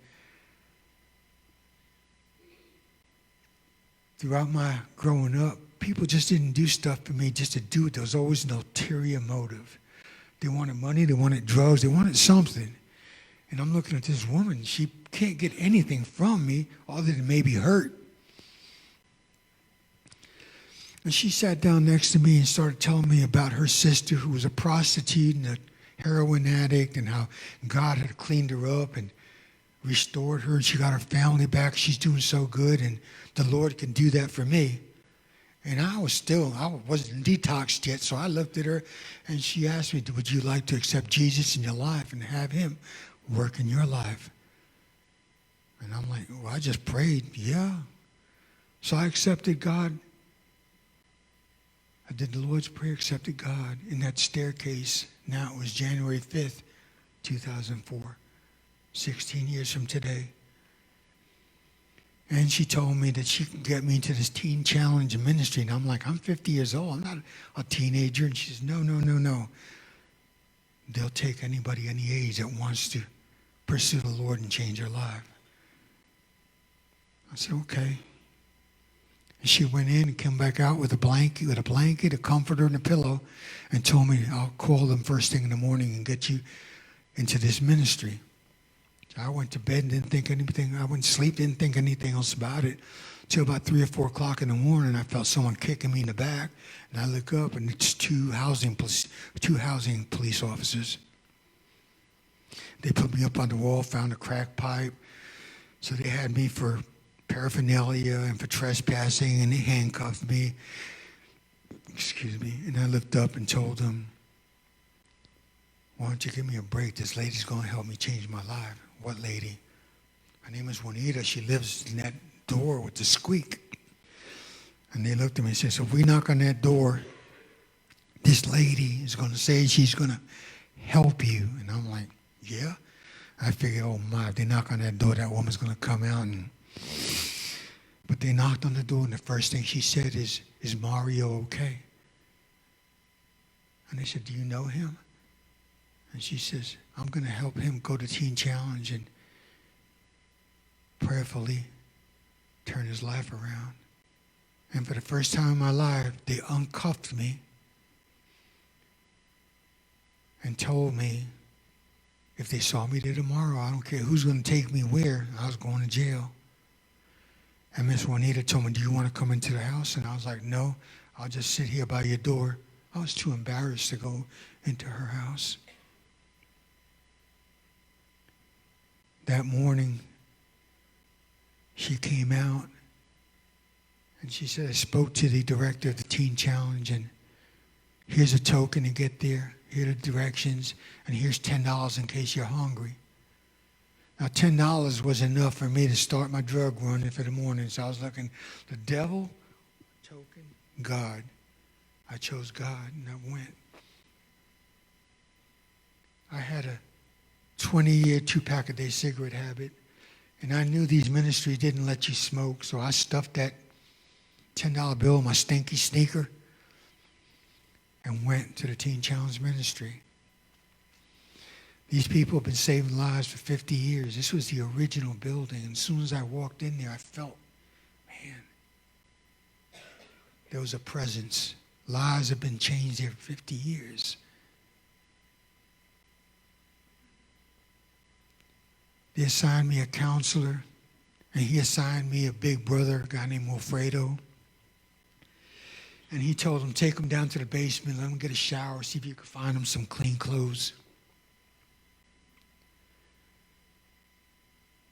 Throughout my growing up, people just didn't do stuff for me just to do it. There was always an ulterior motive. They wanted money, they wanted drugs, they wanted something. And I'm looking at this woman, she can't get anything from me other than maybe hurt. And she sat down next to me and started telling me about her sister who was a prostitute and a heroin addict and how God had cleaned her up and restored her. She got her family back. She's doing so good, and the Lord can do that for me. And I wasn't detoxed yet, so I looked at her, and she asked me, would you like to accept Jesus in your life and have him work in your life? And I'm like, well, I just prayed, yeah. So I accepted God. I did the Lord's Prayer, accepted God in that staircase. Now it was January 5th, 2004, 16 years from today. And she told me that she could get me into this teen challenge ministry. And I'm like, I'm 50 years old. I'm not a teenager. And she says, no. They'll take anybody any age that wants to pursue the Lord and change their life. I said, okay. And she went in and came back out with a blanket, a comforter, and a pillow, and told me, I'll call them first thing in the morning and get you into this ministry. I went to bed and didn't think anything. I went to sleep, didn't think anything else about it. Till about 3 or 4 o'clock in the morning, I felt someone kicking me in the back, and I look up, and it's two housing police officers. They put me up on the wall, found a crack pipe, so they had me for paraphernalia and for trespassing, and they handcuffed me. Excuse me. And I looked up and told them, why don't you give me a break? This lady's going to help me change my life. What lady? Her name is Juanita. She lives in that door with the squeak. And they looked at me and said, so if we knock on that door, this lady is going to say she's going to help you. And I'm like, yeah. I figured, oh my, if they knock on that door, that woman's going to come out. But they knocked on the door, and the first thing she said is Mario okay? And I said, do you know him? And she says, I'm going to help him go to Teen Challenge and prayerfully turn his life around. And for the first time in my life, they uncuffed me and told me if they saw me there tomorrow, I don't care who's going to take me where, I was going to jail. And Miss Juanita told me, do you want to come into the house? And I was like, no, I'll just sit here by your door. I was too embarrassed to go into her house. That morning, she came out and she said, I spoke to the director of the Teen Challenge, and here's a token to get there. Here are the directions, and here's $10 in case you're hungry. Now, $10 was enough for me to start my drug run for the morning. So I was looking, the devil, token, God. I chose God, and I went. I had a 20-year, 2-pack-a-day cigarette habit, and I knew these ministries didn't let you smoke, so I stuffed that $10 bill in my stinky sneaker and went to the Teen Challenge Ministry. These people have been saving lives for 50 years. This was the original building. And as soon as I walked in there, I felt, man, there was a presence. Lives have been changed there for 50 years. They assigned me a counselor, and he assigned me a big brother, a guy named Wilfredo. And he told him, take him down to the basement, let him get a shower, see if you can find him some clean clothes.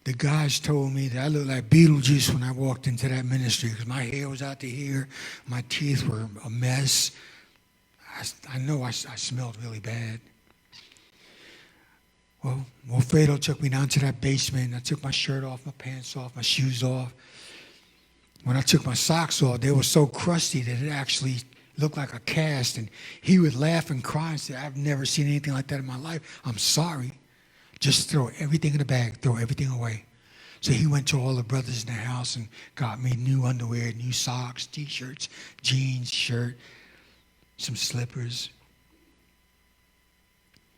The guys told me that I looked like Beetlejuice when I walked into that ministry because my hair was out to here, my teeth were a mess. I know I smelled really bad. Well, Wilfredo took me down to that basement. I took my shirt off, my pants off, my shoes off. When I took my socks off, they were so crusty that it actually looked like a cast. And he would laugh and cry and say, I've never seen anything like that in my life. I'm sorry. Just throw everything in the bag, throw everything away. So he went to all the brothers in the house and got me new underwear, new socks, T-shirts, jeans, shirt, some slippers.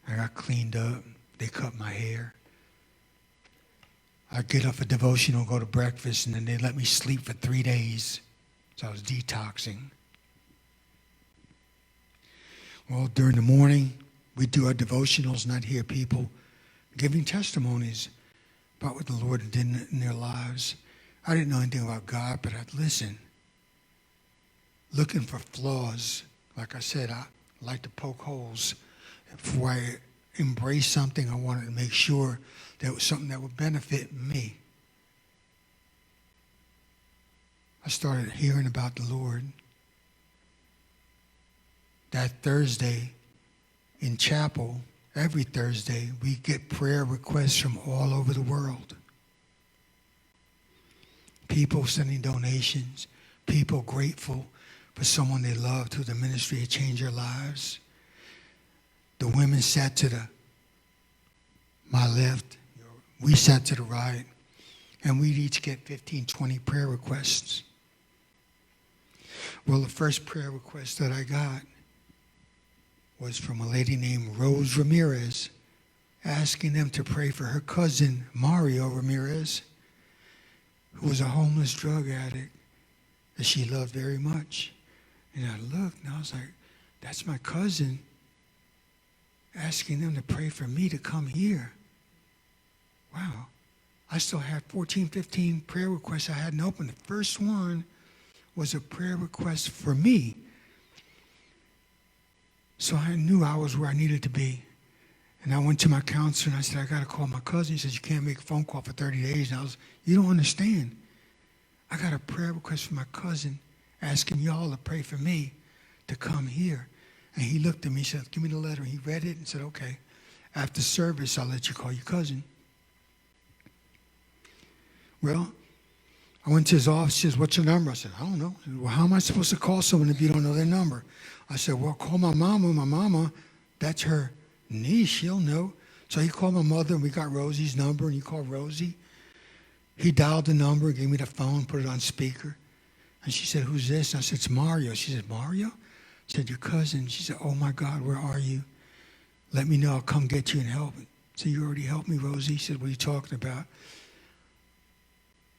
I got cleaned up. They cut my hair. I'd get up for devotional, go to breakfast, and then they let me sleep for 3 days. So I was detoxing. Well, during the morning, we do our devotionals, and I'd hear people giving testimonies about what the Lord did in their lives. I didn't know anything about God, but I'd listen. Looking for flaws. Like I said, I like to poke holes. Before I embrace something, I wanted to make sure that it was something that would benefit me. I started hearing about the Lord. That Thursday in chapel, every Thursday, we get prayer requests from all over the world. People sending donations, people grateful for someone they loved who the ministry had changed their lives. The women sat to my left, we sat to the right, and we'd each get 15, 20 prayer requests. Well, the first prayer request that I got was from a lady named Rose Ramirez, asking them to pray for her cousin, Mario Ramirez, who was a homeless drug addict that she loved very much. And I looked, and I was like, that's my cousin, asking them to pray for me to come here. Wow. I still had 14, 15 prayer requests I hadn't opened. The first one was a prayer request for me. So I knew I was where I needed to be. And I went to my counselor and I said, I got to call my cousin. He says, you can't make a phone call for 30 days. And I was, you don't understand. I got a prayer request for my cousin asking y'all to pray for me to come here. And he looked at me and said, give me the letter. He read it and said, okay, after service, I'll let you call your cousin. Well, I went to his office. He says, what's your number? I said, I don't know. He said, well, how am I supposed to call someone if you don't know their number? I said, well, call my mama. My mama, that's her niece. She'll know. So he called my mother, and we got Rosie's number, and he called Rosie. He dialed the number, gave me the phone, put it on speaker. And she said, who's this? And I said, it's Mario. She said, Mario? I said, your cousin. She said, oh, my God, where are you? Let me know. I'll come get you and help. I said, you already helped me, Rosie. She said, what are you talking about?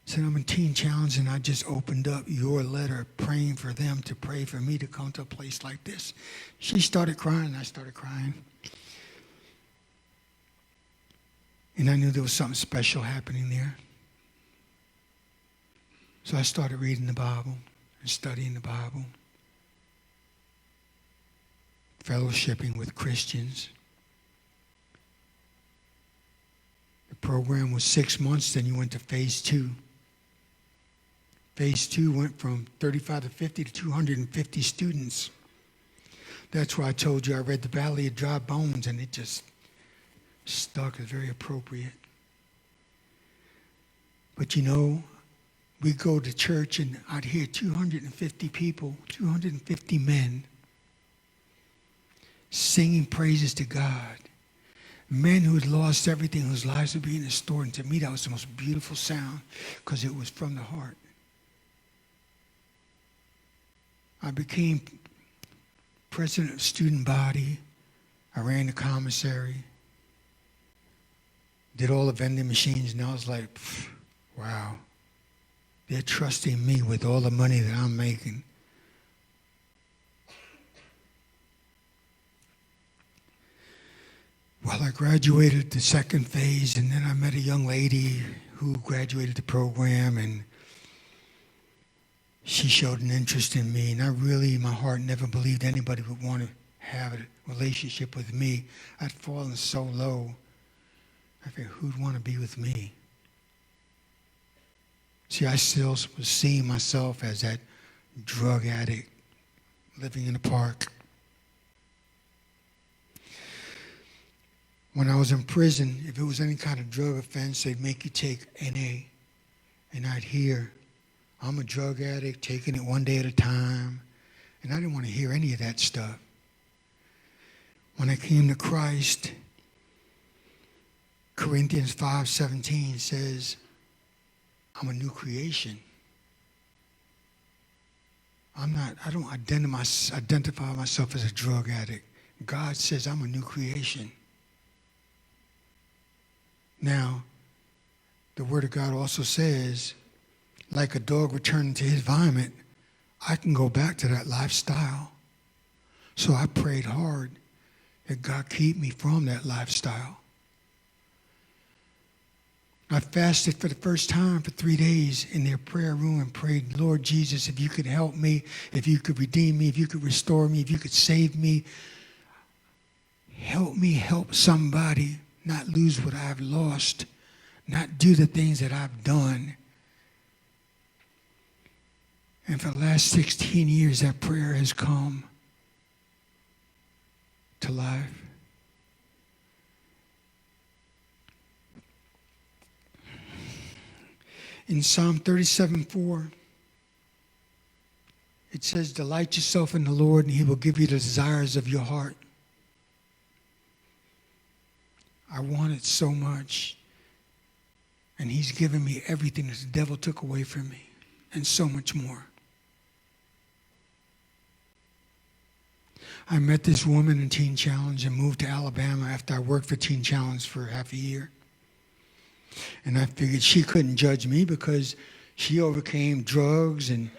I said, I'm in Teen Challenge, and I just opened up your letter praying for them to pray for me to come to a place like this. She started crying, and I started crying. And I knew there was something special happening there. So I started reading the Bible and studying the Bible, fellowshipping with Christians. The program was 6 months, then you went to phase 2. Phase 2 went from 35 to 50 to 250 students. That's why I told you I read The Valley of Dry Bones, and it just stuck. It's very appropriate. But you know, we go to church, and I'd hear 250 people, 250 men, singing praises to God. Men who had lost everything, whose lives were being restored. And to me, that was the most beautiful sound because it was from the heart. I became president of student body. I ran the commissary. Did all the vending machines, and I was like, wow. They're trusting me with all the money that I'm making. Well, I graduated the second phase, and then I met a young lady who graduated the program, and she showed an interest in me. And I really, in my heart, never believed anybody would want to have a relationship with me. I'd fallen so low. I figured, who'd want to be with me? See, I still was seeing myself as that drug addict living in a park. When I was in prison, if it was any kind of drug offense, they'd make you take NA. And I'd hear, I'm a drug addict, taking it one day at a time. And I didn't want to hear any of that stuff. When I came to Christ, Corinthians 5:17 says, I'm a new creation. I don't identify myself as a drug addict. God says I'm a new creation. Now, the Word of God also says, like a dog returning to his vomit, I can go back to that lifestyle. So I prayed hard that God keep me from that lifestyle. I fasted for the first time for 3 days in their prayer room and prayed, Lord Jesus, if you could help me, if you could redeem me, if you could restore me, if you could save me, help me help somebody not lose what I've lost, not do the things that I've done. And for the last 16 years, that prayer has come to life. In Psalm 37:4, it says, delight yourself in the Lord, and he will give you the desires of your heart. I want it so much, and he's given me everything that the devil took away from me, and so much more. I met this woman in Teen Challenge and moved to Alabama after I worked for Teen Challenge for half a year. And I figured she couldn't judge me because she overcame drugs, and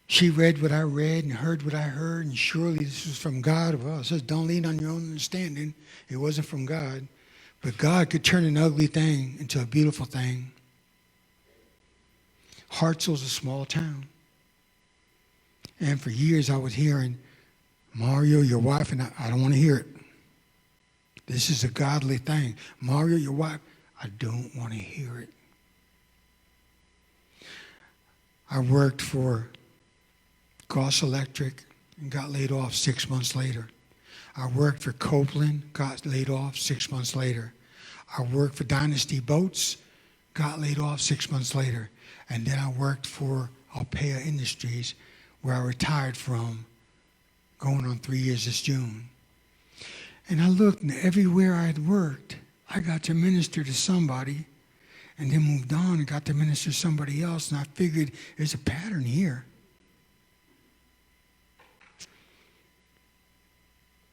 she read what I read and heard what I heard, and surely this was from God. Well, it says don't lean on your own understanding. It wasn't from God. But God could turn an ugly thing into a beautiful thing. Hartsville's a small town. And for years I was hearing, Mario, your wife, and I don't want to hear it. This is a godly thing. Mario, your wife, I don't want to hear it. I worked for Goss Electric and got laid off 6 months later. I worked for Copeland, got laid off 6 months later. I worked for Dynasty Boats, got laid off 6 months later. And then I worked for Alpea Industries, where I retired from, going on 3 years this June. And I looked, and everywhere I had worked, I got to minister to somebody, and then moved on and got to minister to somebody else, and I figured there's a pattern here.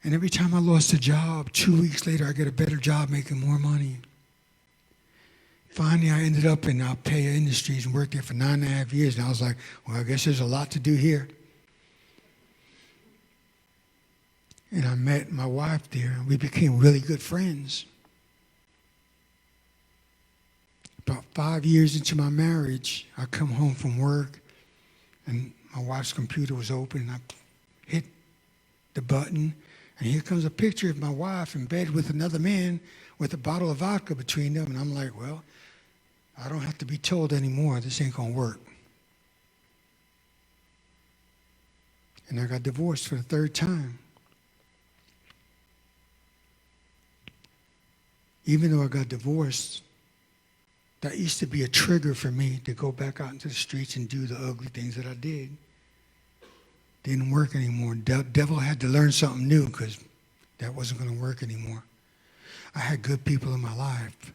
And every time I lost a job, 2 weeks later, I get a better job making more money. Finally, I ended up in Alpea Industries and worked there for 9.5 years, and I was like, well, I guess there's a lot to do here. And I met my wife there, and we became really good friends. About 5 years into my marriage, I come home from work, and my wife's computer was open, and I hit the button, and here comes a picture of my wife in bed with another man with a bottle of vodka between them, and I'm like, well, I don't have to be told anymore. This ain't going to work. And I got divorced for the third time. Even though I got divorced, that used to be a trigger for me to go back out into the streets and do the ugly things that I did. Didn't work anymore. Devil had to learn something new because that wasn't going to work anymore. I had good people in my life.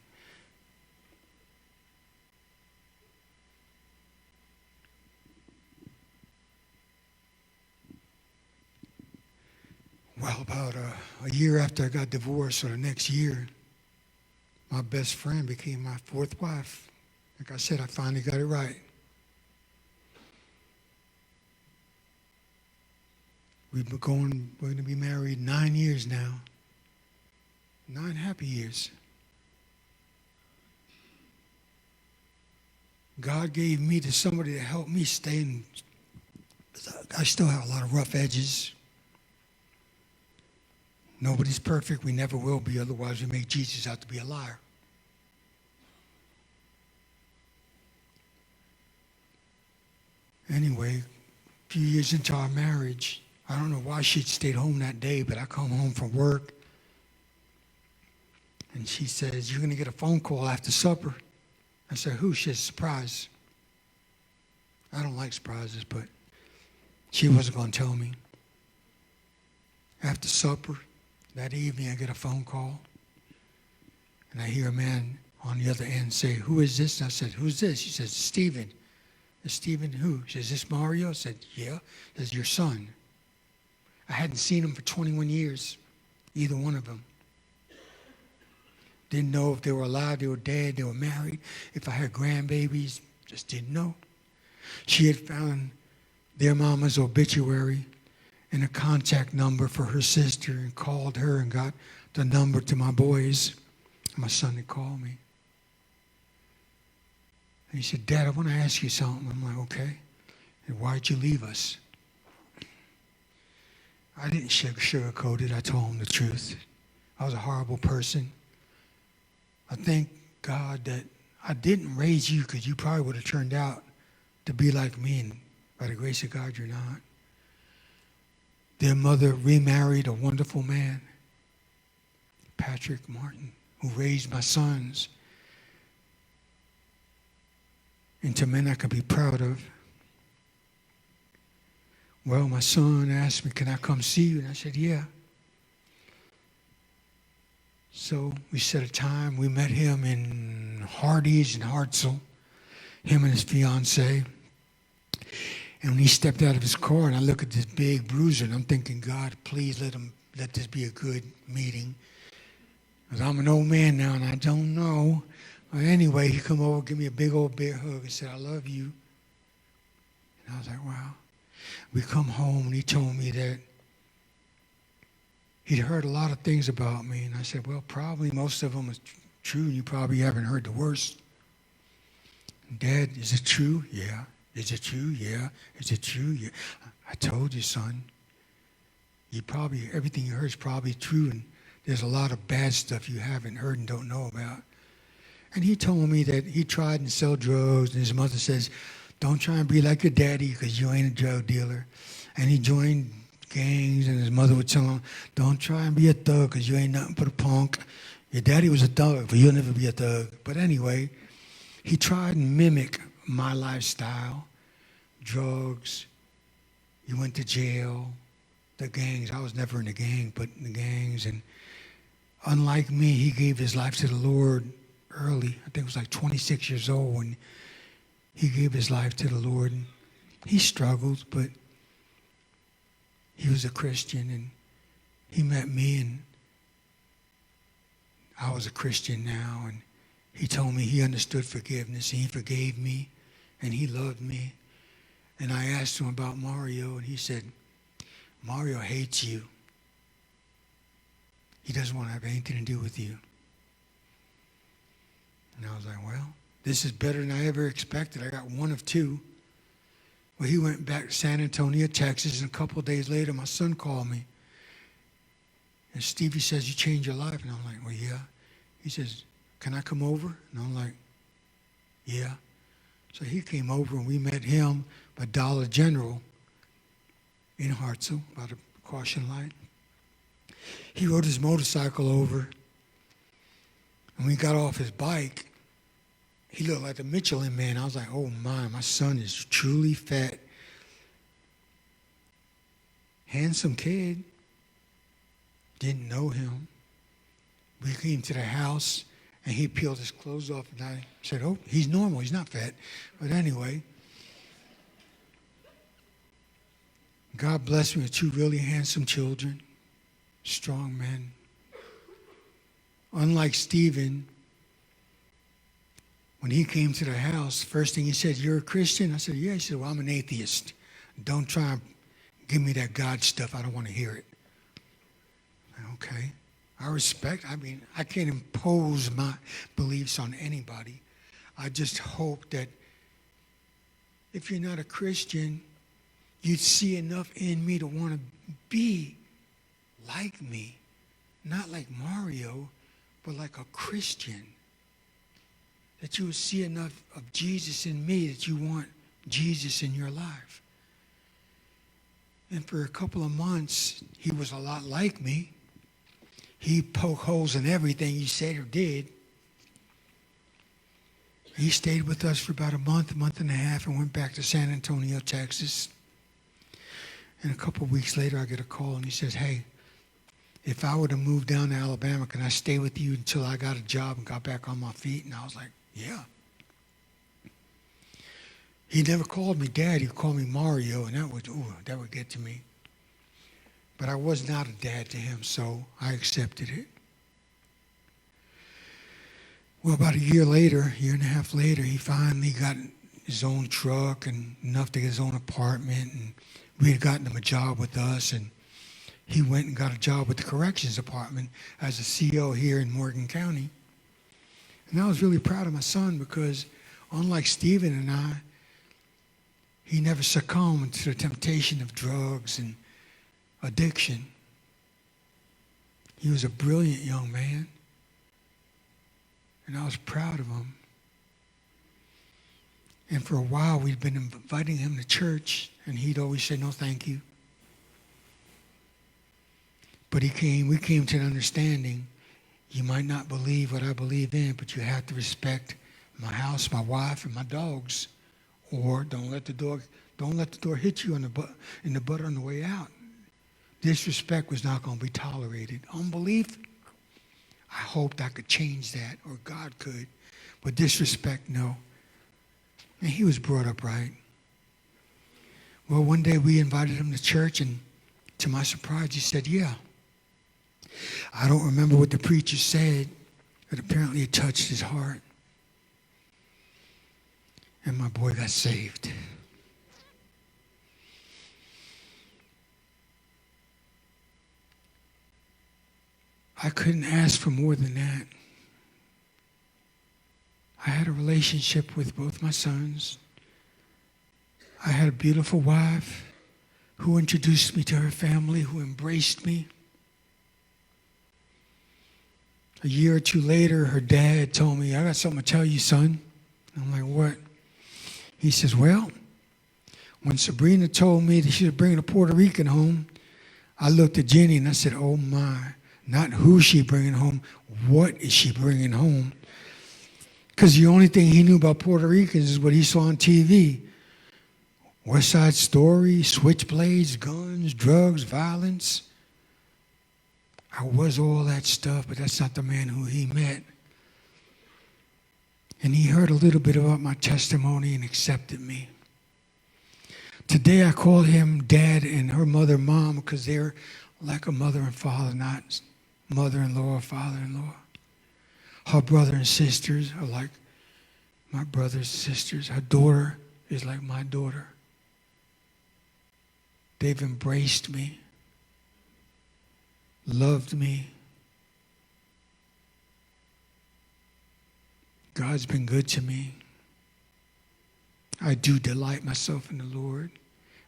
Well, about a year after I got divorced, or the next year, my best friend became my fourth wife. Like I said, I finally got it right. We're going to be married 9 years now. 9 happy years. God gave me to somebody to help me stay in. I still have a lot of rough edges. Nobody's perfect. We never will be. Otherwise, we make Jesus out to be a liar. Anyway, a few years into our marriage, I don't know why she'd stayed home that day, but I come home from work, and she says, "You're going to get a phone call after supper." I said, "Who?" She says, "Surprise." I don't like surprises, but she wasn't going to tell me. After supper, that evening, I get a phone call, and I hear a man on the other end say, "Who is this?" And I said, "Who's this?" She says, "Stephen." I said, "Stephen who?" She says, "Is this Mario?" I said, "Yeah." She says, "Your son." I hadn't seen him for 21 years, either one of them. Didn't know if they were alive, they were dead, they were married, if I had grandbabies, just didn't know. She had found their mama's obituary and a contact number for her sister and called her and got the number to my boys. My son had called me. And he said, "Dad, I want to ask you something." I'm like, "Okay." And "Why'd you leave us?" I didn't sugarcoat it. I told him the truth. I was a horrible person. I thank God that I didn't raise you, because you probably would have turned out to be like me, and by the grace of God, you're not. Their mother remarried a wonderful man, Patrick Martin, who raised my sons into men I could be proud of. Well, my son asked me, "Can I come see you?" And I said, "Yeah." So we set a time. We met him in Hardee's in Hartselle, him and his fiancée. And when he stepped out of his car, and I look at this big bruiser, and I'm thinking, "God, please let this be a good meeting." Because I'm an old man now, and I don't know. But anyway, he come over, give me a big old bear hug, and said, "I love you." And I was like, wow. We come home, and he told me that he'd heard a lot of things about me. And I said, "Well, probably most of them is true, and you probably haven't heard the worst." "Dad, is it true?" "Yeah." "Is it true?" "Yeah." "Is it true?" "Yeah." "I told you, son. Everything you heard is probably true, and there's a lot of bad stuff you haven't heard and don't know about." And he told me that he tried and sell drugs, and his mother says, "Don't try and be like your daddy, because you ain't a drug dealer." And he joined gangs, and his mother would tell him, "Don't try and be a thug, because you ain't nothing but a punk. Your daddy was a thug, but you'll never be a thug." But anyway, he tried and mimic my lifestyle, drugs. He went to jail, the gangs. I was never in a gang, but in the gangs. And unlike me, he gave his life to the Lord early. I think it was like 26 years old when he gave his life to the Lord. And he struggled, but he was a Christian, and he met me, and I was a Christian now, and he told me he understood forgiveness, and he forgave me, and he loved me. And I asked him about Mario, and he said, "Mario hates you. He doesn't want to have anything to do with you." And I was like, well, This is better than I ever expected. I got one of two. Well, he went back to San Antonio, Texas, and a couple of days later, my son called me. And Stevie says, you changed your life. And I'm like, well, yeah. He says, can I come over? And I'm like, yeah. So he came over, and we met him at Dollar General in Hartselle, by the caution light. He rode his motorcycle over, and when he got off his bike, he looked like the Michelin Man. I was like, oh my son is truly fat. Handsome kid. Didn't know him. We came to the house, and he peeled his clothes off, and I said, oh, he's normal. He's not fat. But anyway, God blessed me with two really handsome children, strong men. Unlike Stephen, when he came to the house, first thing he said, you're a Christian? I said, yeah. He said, well, I'm an atheist. Don't try and give me that God stuff. I don't want to hear it. Okay. I respect. I can't impose my beliefs on anybody. I just hope that if you're not a Christian, you'd see enough in me to want to be like me. Not like Mario, but like a Christian. That you would see enough of Jesus in me that you want Jesus in your life. And for a couple of months, he was a lot like me. He poked holes in everything he said or did. He stayed with us for about a month and a half, and went back to San Antonio, Texas. And a couple of weeks later, I get a call, and he says, hey, if I were to move down to Alabama, can I stay with you until I got a job and got back on my feet? And I was like, yeah. He never called me Dad. He called me Mario, and that would get to me. But I was not a dad to him, so I accepted it. Well, about a year and a half later, he finally got his own truck and enough to get his own apartment. And we had gotten him a job with us, and he went and got a job with the corrections department as a CO here in Morgan County. And I was really proud of my son because, unlike Stephen and I, he never succumbed to the temptation of drugs and addiction. He was a brilliant young man, and I was proud of him. And for a while, we'd been inviting him to church, and he'd always say, no, thank you. But we came to an understanding. You might not believe what I believe in, but you have to respect my house, my wife, and my dogs. Or don't let the door hit you in the butt on the way out. Disrespect was not going to be tolerated. Unbelief, I hoped I could change that, or God could. But disrespect, no. And he was brought up right. Well, one day we invited him to church, and to my surprise, he said, yeah. I don't remember what the preacher said, but apparently it touched his heart. And my boy got saved. I couldn't ask for more than that. I had a relationship with both my sons. I had a beautiful wife who introduced me to her family, who embraced me. A year or two later, her dad told me, I got something to tell you, son. I'm like, what? He says, well, when Sabrina told me that she was bringing a Puerto Rican home, I looked at Jenny and I said, oh my, not who's she bringing home, what is she bringing home? Because the only thing he knew about Puerto Ricans is what he saw on TV. West Side Story, switchblades, guns, drugs, violence. I was all that stuff, but that's not the man who he met. And he heard a little bit about my testimony and accepted me. Today I call him Dad and her mother Mom because they're like a mother and father, not mother-in-law or father-in-law. Her brother and sisters are like my brothers and sisters. Her daughter is like my daughter. They've embraced me, loved me. God's been good to me. I do delight myself in the Lord,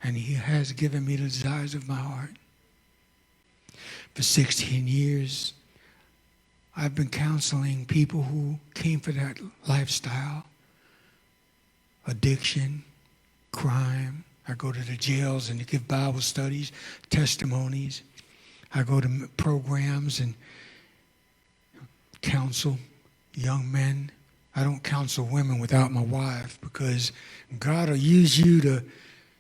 and he has given me the desires of my heart. For 16 years, I've been counseling people who came for that lifestyle, addiction, crime. I go to the jails and give Bible studies, testimonies. I go to programs and counsel young men. I don't counsel women without my wife, because God will use you to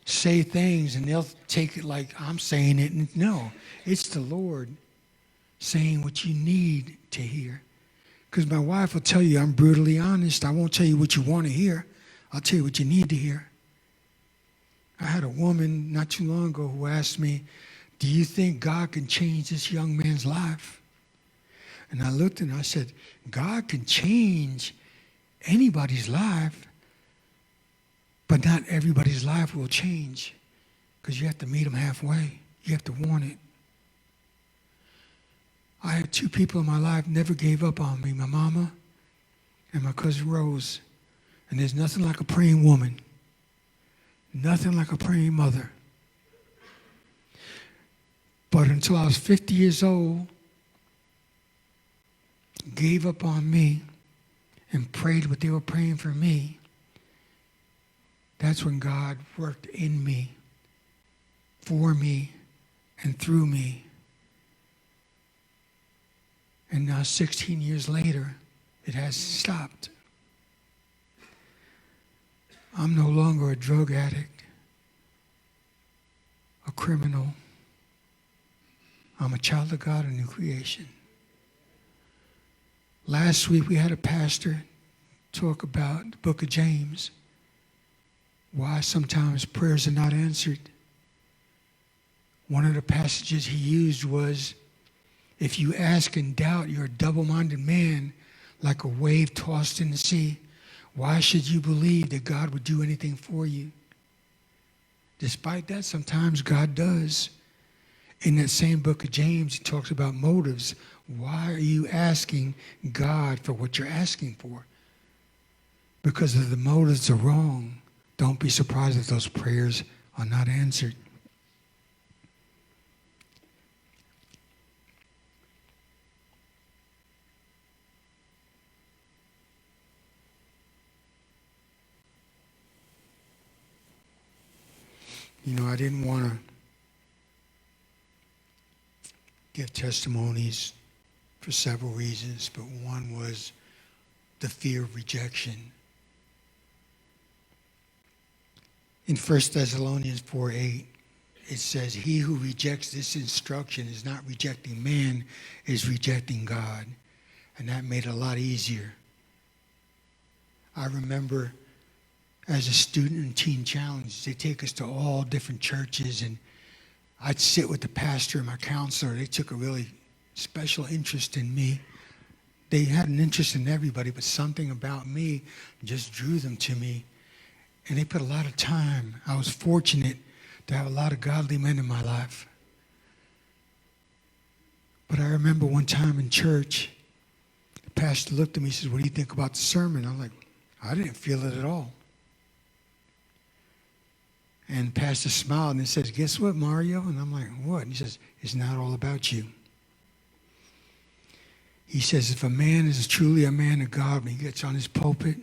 say things and they'll take it like I'm saying it. And no, it's the Lord saying what you need to hear. Because my wife will tell you I'm brutally honest. I won't tell you what you want to hear. I'll tell you what you need to hear. I had a woman not too long ago who asked me, do you think God can change this young man's life? And I looked and I said, God can change anybody's life, but not everybody's life will change, because you have to meet them halfway. You have to want it. I had two people in my life never gave up on me, my mama and my cousin Rose. And there's nothing like a praying woman, nothing like a praying mother. But until I was 50 years old, gave up on me and prayed what they were praying for me, that's when God worked in me, for me, and through me. And now 16 years later, it has stopped. I'm no longer a drug addict, a criminal. I'm a child of God, a new creation. Last week we had a pastor talk about the book of James, why sometimes prayers are not answered. One of the passages he used was, if you ask in doubt, you're a double-minded man, like a wave tossed in the sea. Why should you believe that God would do anything for you? Despite that, sometimes God does. In that same book of James, he talks about motives. Why are you asking God for what you're asking for? Because if the motives are wrong, don't be surprised if those prayers are not answered. You know, I didn't want to give testimonies for several reasons, but one was the fear of rejection. In 1 Thessalonians 4:8, it says, he who rejects this instruction is not rejecting man, is rejecting God. And that made it a lot easier. I remember as a student in Teen Challenge, they take us to all different churches, and I'd sit with the pastor and my counselor. They took a really special interest in me. They had an interest in everybody, but something about me just drew them to me. And they put a lot of time. I was fortunate to have a lot of godly men in my life. But I remember one time in church, the pastor looked at me and says, what do you think about the sermon? I'm like, I didn't feel it at all. And the pastor smiled and he says, guess what, Mario? And I'm like, what? And he says, it's not all about you. He says, if a man is truly a man of God, when he gets on his pulpit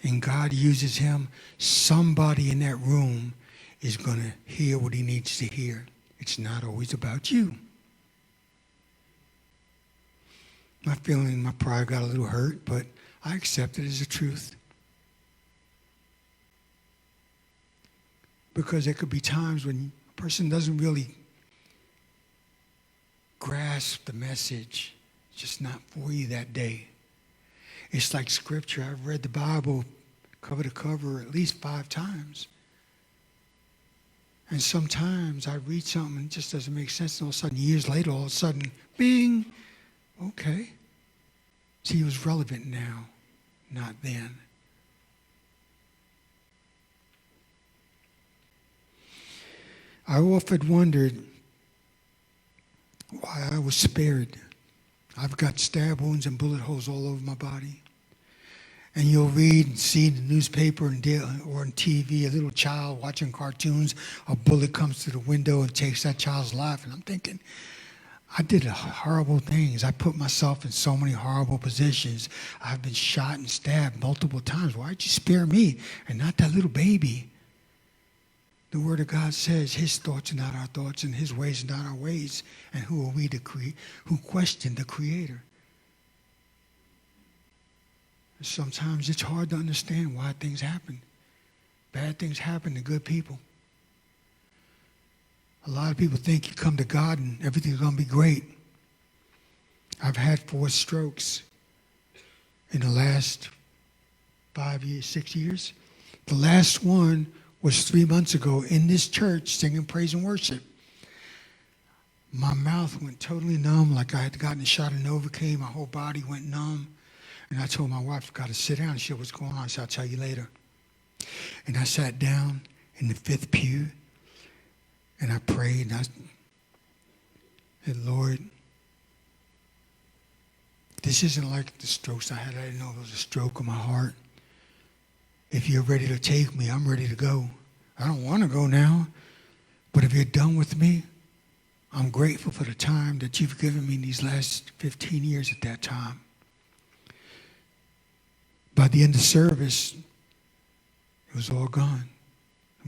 and God uses him, somebody in that room is going to hear what he needs to hear. It's not always about you. My feeling, my pride got a little hurt, but I accept it as the truth. Because there could be times when a person doesn't really grasp the message. It's just not for you that day. It's like scripture. I've read the Bible cover to cover at least 5 times. And sometimes I read something and it just doesn't make sense. And all of a sudden, years later, all of a sudden, bing, okay. See, it was relevant now, not then. I often wondered why I was spared. I've got stab wounds and bullet holes all over my body. And you'll read and see in the newspaper or on TV a little child watching cartoons, a bullet comes to the window and takes that child's life. And I'm thinking, I did horrible things. I put myself in so many horrible positions. I've been shot and stabbed multiple times. Why'd you spare me and not that little baby? The Word of God says his thoughts are not our thoughts and his ways are not our ways. And who are we who question the Creator? Sometimes it's hard to understand why things happen. Bad things happen to good people. A lot of people think you come to God and everything's going to be great. I've had 4 strokes in the last 5 years, 6 years. The last one was 3 months ago in this church singing praise and worship. My mouth went totally numb, like I had gotten a shot of Novocaine. My whole body went numb. And I told my wife, I've got to sit down. She said, what's going on? I said, I'll tell you later. And I sat down in the 5th pew, and I prayed, and I said, Lord, this isn't like the strokes I had. I didn't know it was a stroke of my heart. If you're ready to take me, I'm ready to go. I don't want to go now, but if you're done with me, I'm grateful for the time that you've given me these last 15 years at that time. By the end of service, it was all gone.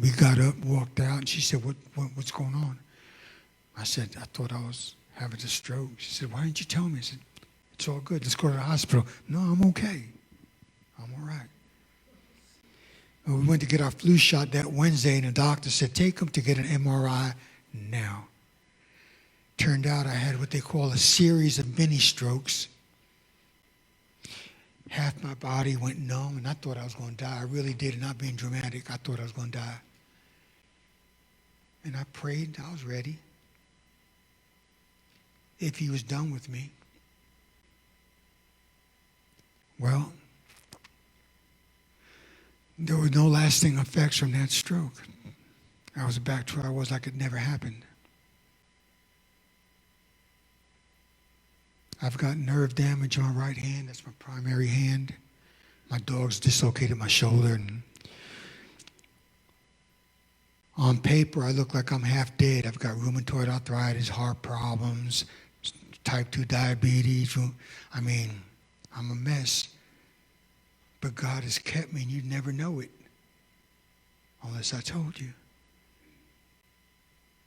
We got up, walked out, and she said, what's going on? I said, I thought I was having a stroke. She said, why didn't you tell me? I said, it's all good. Let's go to the hospital. No, I'm okay. I'm all right. And we went to get our flu shot that Wednesday, and the doctor said, take him to get an MRI now. Turned out I had what they call a series of mini strokes. Half my body went numb, and I thought I was going to die. I really did, not being dramatic. I thought I was going to die. And I prayed. I was ready. If he was done with me. Well, there were no lasting effects from that stroke. I was back to where I was like it never happened. I've got nerve damage on my right hand. That's my primary hand. My dog's dislocated my shoulder. And on paper, I look like I'm half dead. I've got rheumatoid arthritis, heart problems, type 2 diabetes. I mean, I'm a mess. But God has kept me, and you'd never know it unless I told you.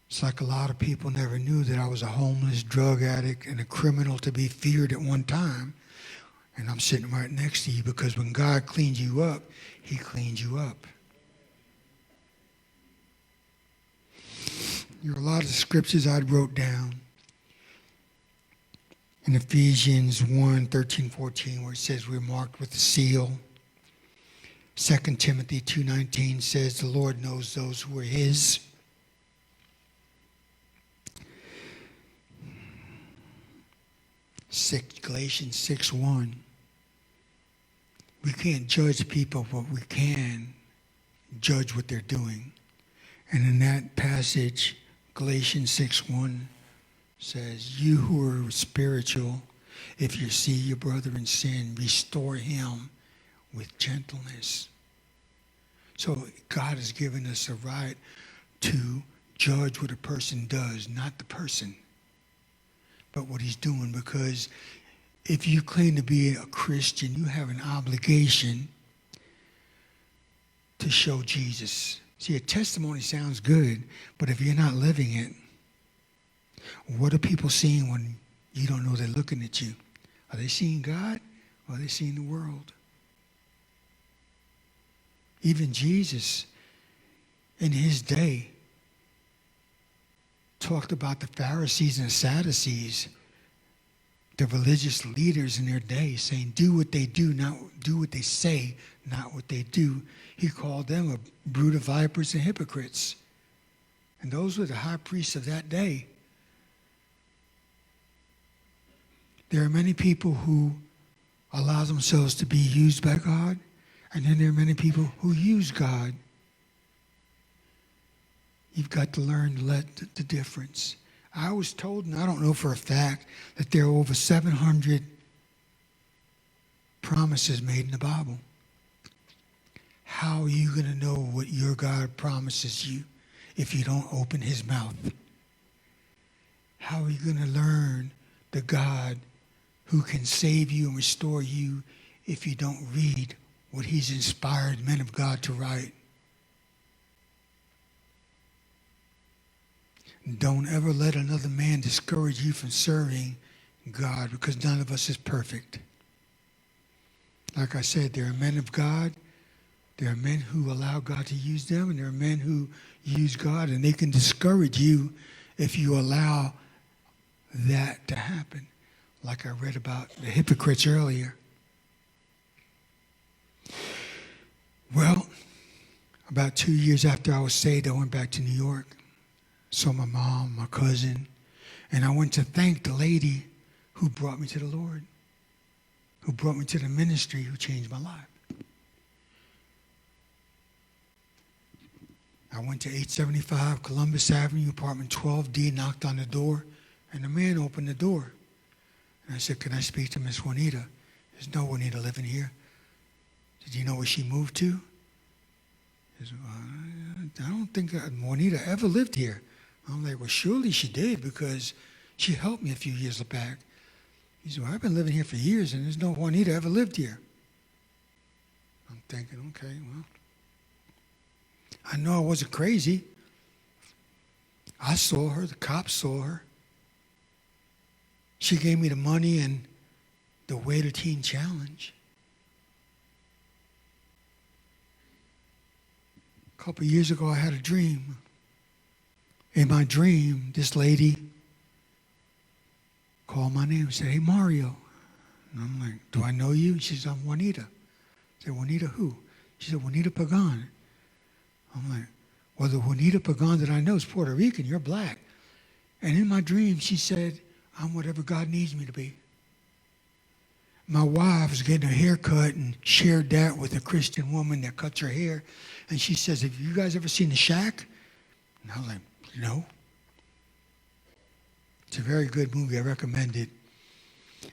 It's like a lot of people never knew that I was a homeless drug addict and a criminal to be feared at one time. And I'm sitting right next to you because when God cleans you up, he cleans you up. There are a lot of scriptures I wrote down in Ephesians 1, 13, 14, where it says we're marked with a seal. 2 Timothy 2:19 says the Lord knows those who are his. Galatians 6:1. We can't judge people, but we can judge what they're doing. And in that passage, Galatians 6:1 says, you who are spiritual, if you see your brother in sin, restore him with gentleness. So God has given us a right to judge what a person does, not the person, but what he's doing. Because if you claim to be a Christian, you have an obligation to show Jesus. See, a testimony sounds good, but if you're not living it, what are people seeing when you don't know they're looking at you? Are they seeing God or are they seeing the world? Even Jesus, in his day, talked about the Pharisees and the Sadducees, the religious leaders in their day, saying, do what they do, not do what they say, not what they do. He called them a brood of vipers and hypocrites. And those were the high priests of that day. There are many people who allow themselves to be used by God, and then there are many people who use God. You've got to learn to let the difference. I was told, and I don't know for a fact, that there are over 700 promises made in the Bible. how are you going to know what your God promises you if you don't open his mouth? How are you going to learn the God who can save you and restore you if you don't read what he's inspired men of God to write? Don't ever let another man discourage you from serving God, because none of us is perfect. Like I said, there are men of God. There are men who allow God to use them, and there are men who use God, and they can discourage you if you allow that to happen. Like I read about the hypocrites earlier. Well, about 2 years after I was saved, I went back to New York. Saw my mom, my cousin, and I went to thank the lady who brought me to the Lord, who brought me to the ministry, who changed my life. I went to 875 Columbus Avenue, apartment 12D, knocked on the door, and the man opened the door. And I said, "Can I speak to Miss Juanita?" There's no Juanita living here. Did you know where she moved to? He said, "I don't think Juanita ever lived here." I'm like, "Well, surely she did, because she helped me a few years back." He said, "Well, I've been living here for years, and there's no Juanita ever lived here." I'm thinking, okay, well, I know I wasn't crazy. I saw her. The cops saw her. She gave me the money and the Waiter Teen Challenge. A couple of years ago, I had a dream. In my dream, this lady called my name and said, "Hey, Mario." And I'm like, "Do I know you?" She said, "I'm Juanita." I said, "Juanita who?" She said, "Juanita Pagan." I'm like, "Well, the Juanita Pagan that I know is Puerto Rican. You're black." And in my dream, she said, "I'm whatever God needs me to be." My wife was getting her hair cut and shared that with a Christian woman that cuts her hair. And she says, "Have you guys ever seen The Shack?" And I was like, "No." It's a very good movie. I recommend it.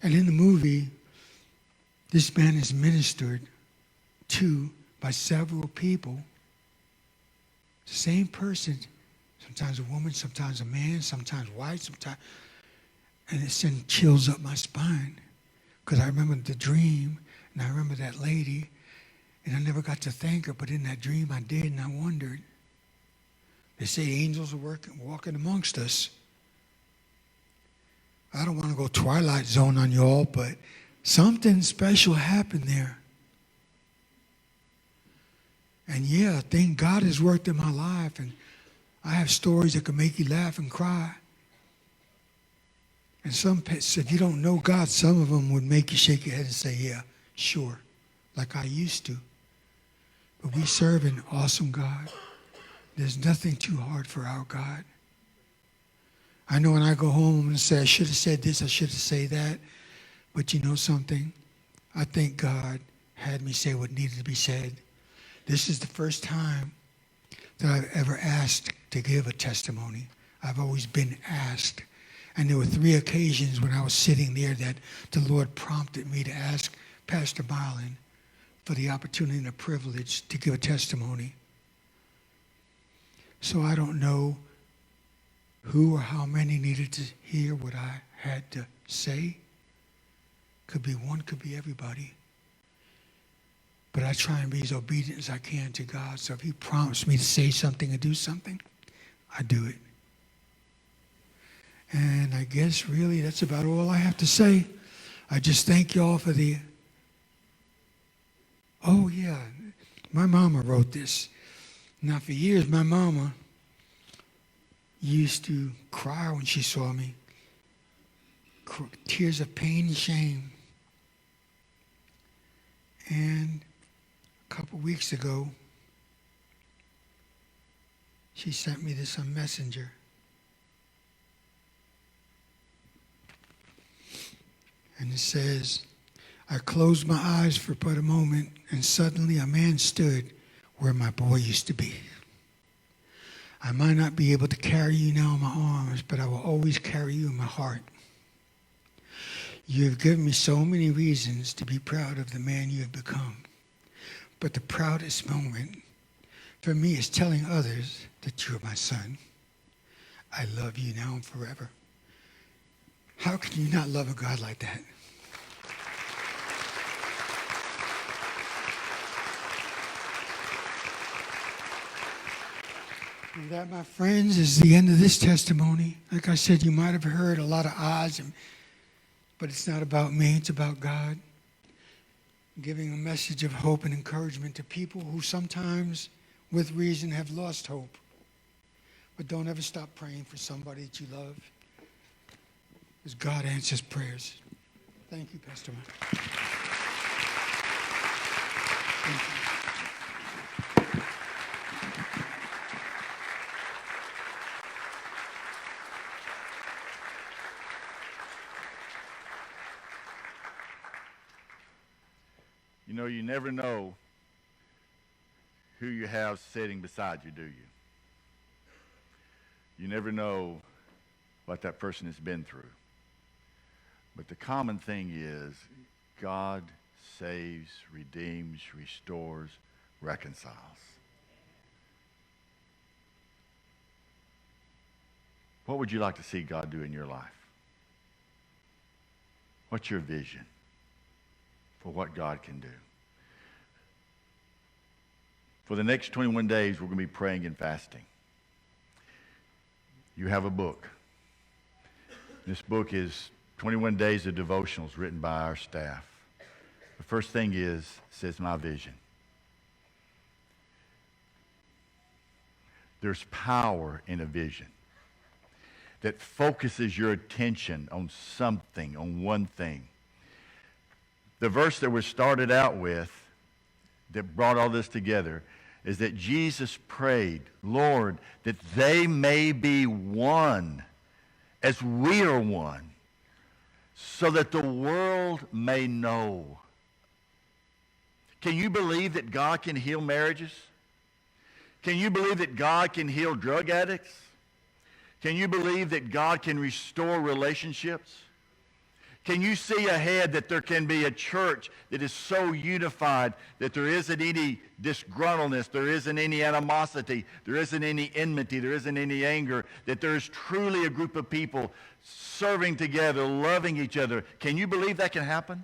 And in the movie, this man is ministered to by several people. The same person, sometimes a woman, sometimes a man, sometimes white, sometimes. And it sent chills up my spine, because I remember the dream, and I remember that lady, and I never got to thank her, but in that dream I did, and I wondered. They say angels are walking amongst us. I don't want to go Twilight Zone on y'all, but something special happened there. And yeah, I think God has worked in my life, and I have stories that can make you laugh and cry. And if you don't know God, some of them would make you shake your head and say, "Yeah, sure," like I used to. But we serve an awesome God. There's nothing too hard for our God. I know when I go home, I'm going to say, "I should have said this, I should have said that." But you know something? I think God had me say what needed to be said. This is the first time that I've ever asked to give a testimony. I've always been asked. And there were 3 occasions when I was sitting there that the Lord prompted me to ask Pastor Marlin for the opportunity and the privilege to give a testimony. So I don't know who or how many needed to hear what I had to say. Could be one, could be everybody. But I try and be as obedient as I can to God. So if he prompts me to say something or do something, I do it. And I guess really that's about all I have to say. I just thank y'all for the... Oh yeah, my mama wrote this. Now for years my mama used to cry when she saw me. Tears of pain and shame. And a couple weeks ago, she sent me this on Messenger. And it says, "I closed my eyes for but a moment, and suddenly a man stood where my boy used to be. I might not be able to carry you now in my arms, but I will always carry you in my heart. You have given me so many reasons to be proud of the man you have become. But the proudest moment for me is telling others that you're my son. I love you now and forever. How can you not love a God like that? And that, my friends, is the end of this testimony. Like I said, you might have heard a lot of odds, but it's not about me, it's about God. Giving a message of hope and encouragement to people who sometimes, with reason, have lost hope. But don't ever stop praying for somebody that you love, because God answers prayers. Thank you, Pastor Mike. Thank you. You know, you never know who you have sitting beside you, do you? You never know what that person has been through. But the common thing is God saves, redeems, restores, reconciles. What would you like to see God do in your life? What's your vision for what God can do? For the next 21 days, we're going to be praying and fasting. You have a book. This book is 21 Days of Devotionals written by our staff. The first thing says my vision. There's power in a vision that focuses your attention on something, on one thing. The verse that we started out with that brought all this together is that Jesus prayed, Lord, that they may be one as we are one, so that the world may know. Can you believe that God can heal marriages? Can you believe that God can heal drug addicts? Can you believe that God can restore relationships? Can you see ahead that there can be a church that is so unified that there isn't any disgruntledness, there isn't any animosity, there isn't any enmity, there isn't any anger, that there is truly a group of people serving together, loving each other? Can you believe that can happen?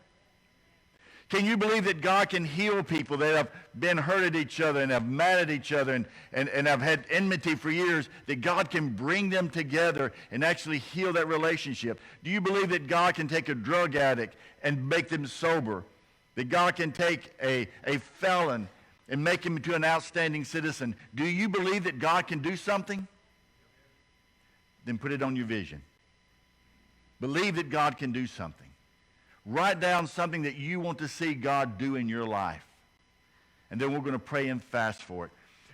Can you believe that God can heal people that have been hurt at each other and have mad at each other and have had enmity for years, that God can bring them together and actually heal that relationship? Do you believe that God can take a drug addict and make them sober? That God can take a felon and make him into an outstanding citizen? Do you believe that God can do something? Then put it on your vision. Believe that God can do something. Write down something that you want to see God do in your life. And then we're going to pray and fast for it.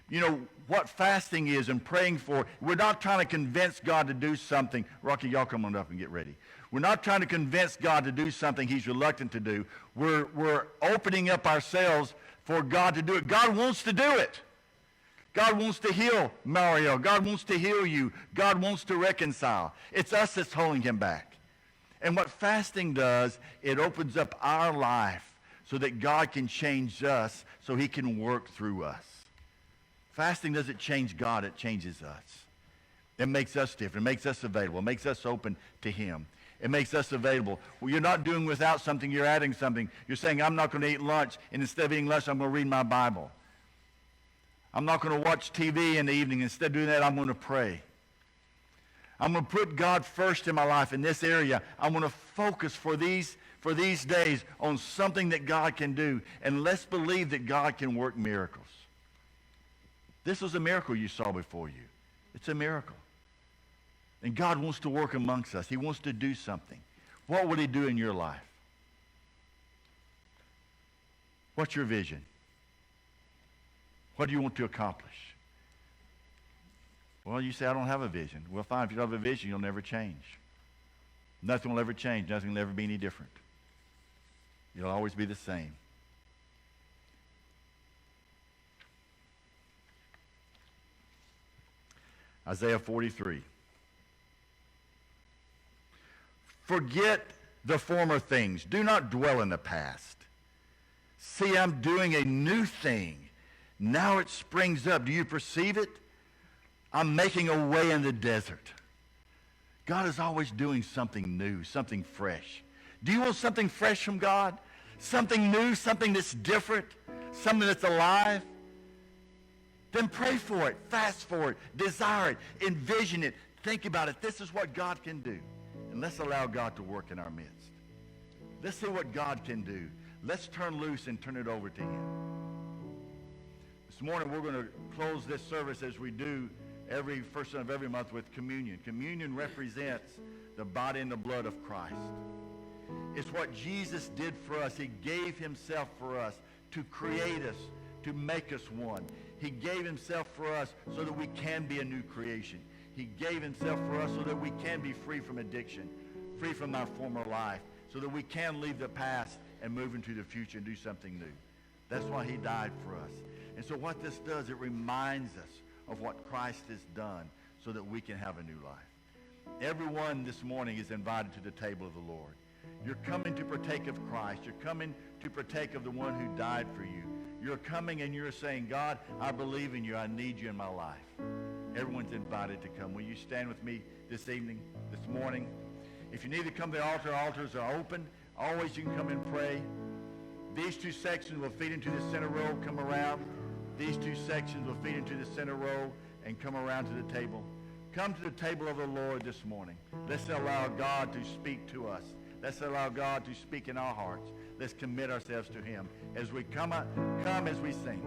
You know, what fasting is and praying for, we're not trying to convince God to do something. Rocky, y'all come on up and get ready. We're not trying to convince God to do something he's reluctant to do. We're opening up ourselves for God to do it. God wants to do it. God wants to heal Mario. God wants to heal you. God wants to reconcile. It's us that's holding him back. And what fasting does, it opens up our life so that God can change us, so he can work through us. Fasting doesn't change God, it changes us. It makes us different. It makes us available. It makes us open to him. It makes us available. Well, you're not doing without something, you're adding something. You're saying, I'm not going to eat lunch, and instead of eating lunch, I'm going to read my Bible. I'm not going to watch TV in the evening. Instead of doing that, I'm going to pray. I'm going to put God first in my life in this area. I'm going to focus for these days on something that God can do. And let's believe that God can work miracles. This was a miracle you saw before you. It's a miracle. And God wants to work amongst us. He wants to do something. What would he do in your life? What's your vision? What do you want to accomplish? Well, you say, I don't have a vision. Well, fine. If you don't have a vision, you'll never change. Nothing will ever change. Nothing will ever be any different. You'll always be the same. Isaiah 43. Forget the former things. Do not dwell in the past. See, I'm doing a new thing. Now it springs up. Do you perceive it? I'm making a way in the desert. God is always doing something new, something fresh. Do you want something fresh from God? Something new, something that's different, something that's alive? Then pray for it, fast for it, desire it, envision it, think about it. This is what God can do. And let's allow God to work in our midst. Let's see what God can do. Let's turn loose and turn it over to him. This morning we're going to close this service as we do every first of every month with communion. Communion represents the body and the blood of Christ. It's what Jesus did for us. He gave himself for us to create us, to make us one. He gave himself for us so that we can be a new creation. He gave himself for us so that we can be free from addiction, free from our former life, so that we can leave the past and move into the future and do something new. That's why he died for us. And so what this does, it reminds us of what Christ has done so that we can have a new life. Everyone this morning is invited to the table of the Lord. You're coming to partake of Christ. You're coming to partake of the one who died for you. You're coming and you're saying, God, I believe in you. I need you in my life. Everyone's invited to come. Will you stand with me this evening, this morning? If you need to come to the altar, altars are open. Always you can come and pray. These two sections will feed into the center row, come around. These two sections will feed into the center row and come around to the table. Come to the table of the Lord this morning. Let's allow God to speak to us. Let's allow God to speak in our hearts. Let's commit ourselves to him as we come as we sing.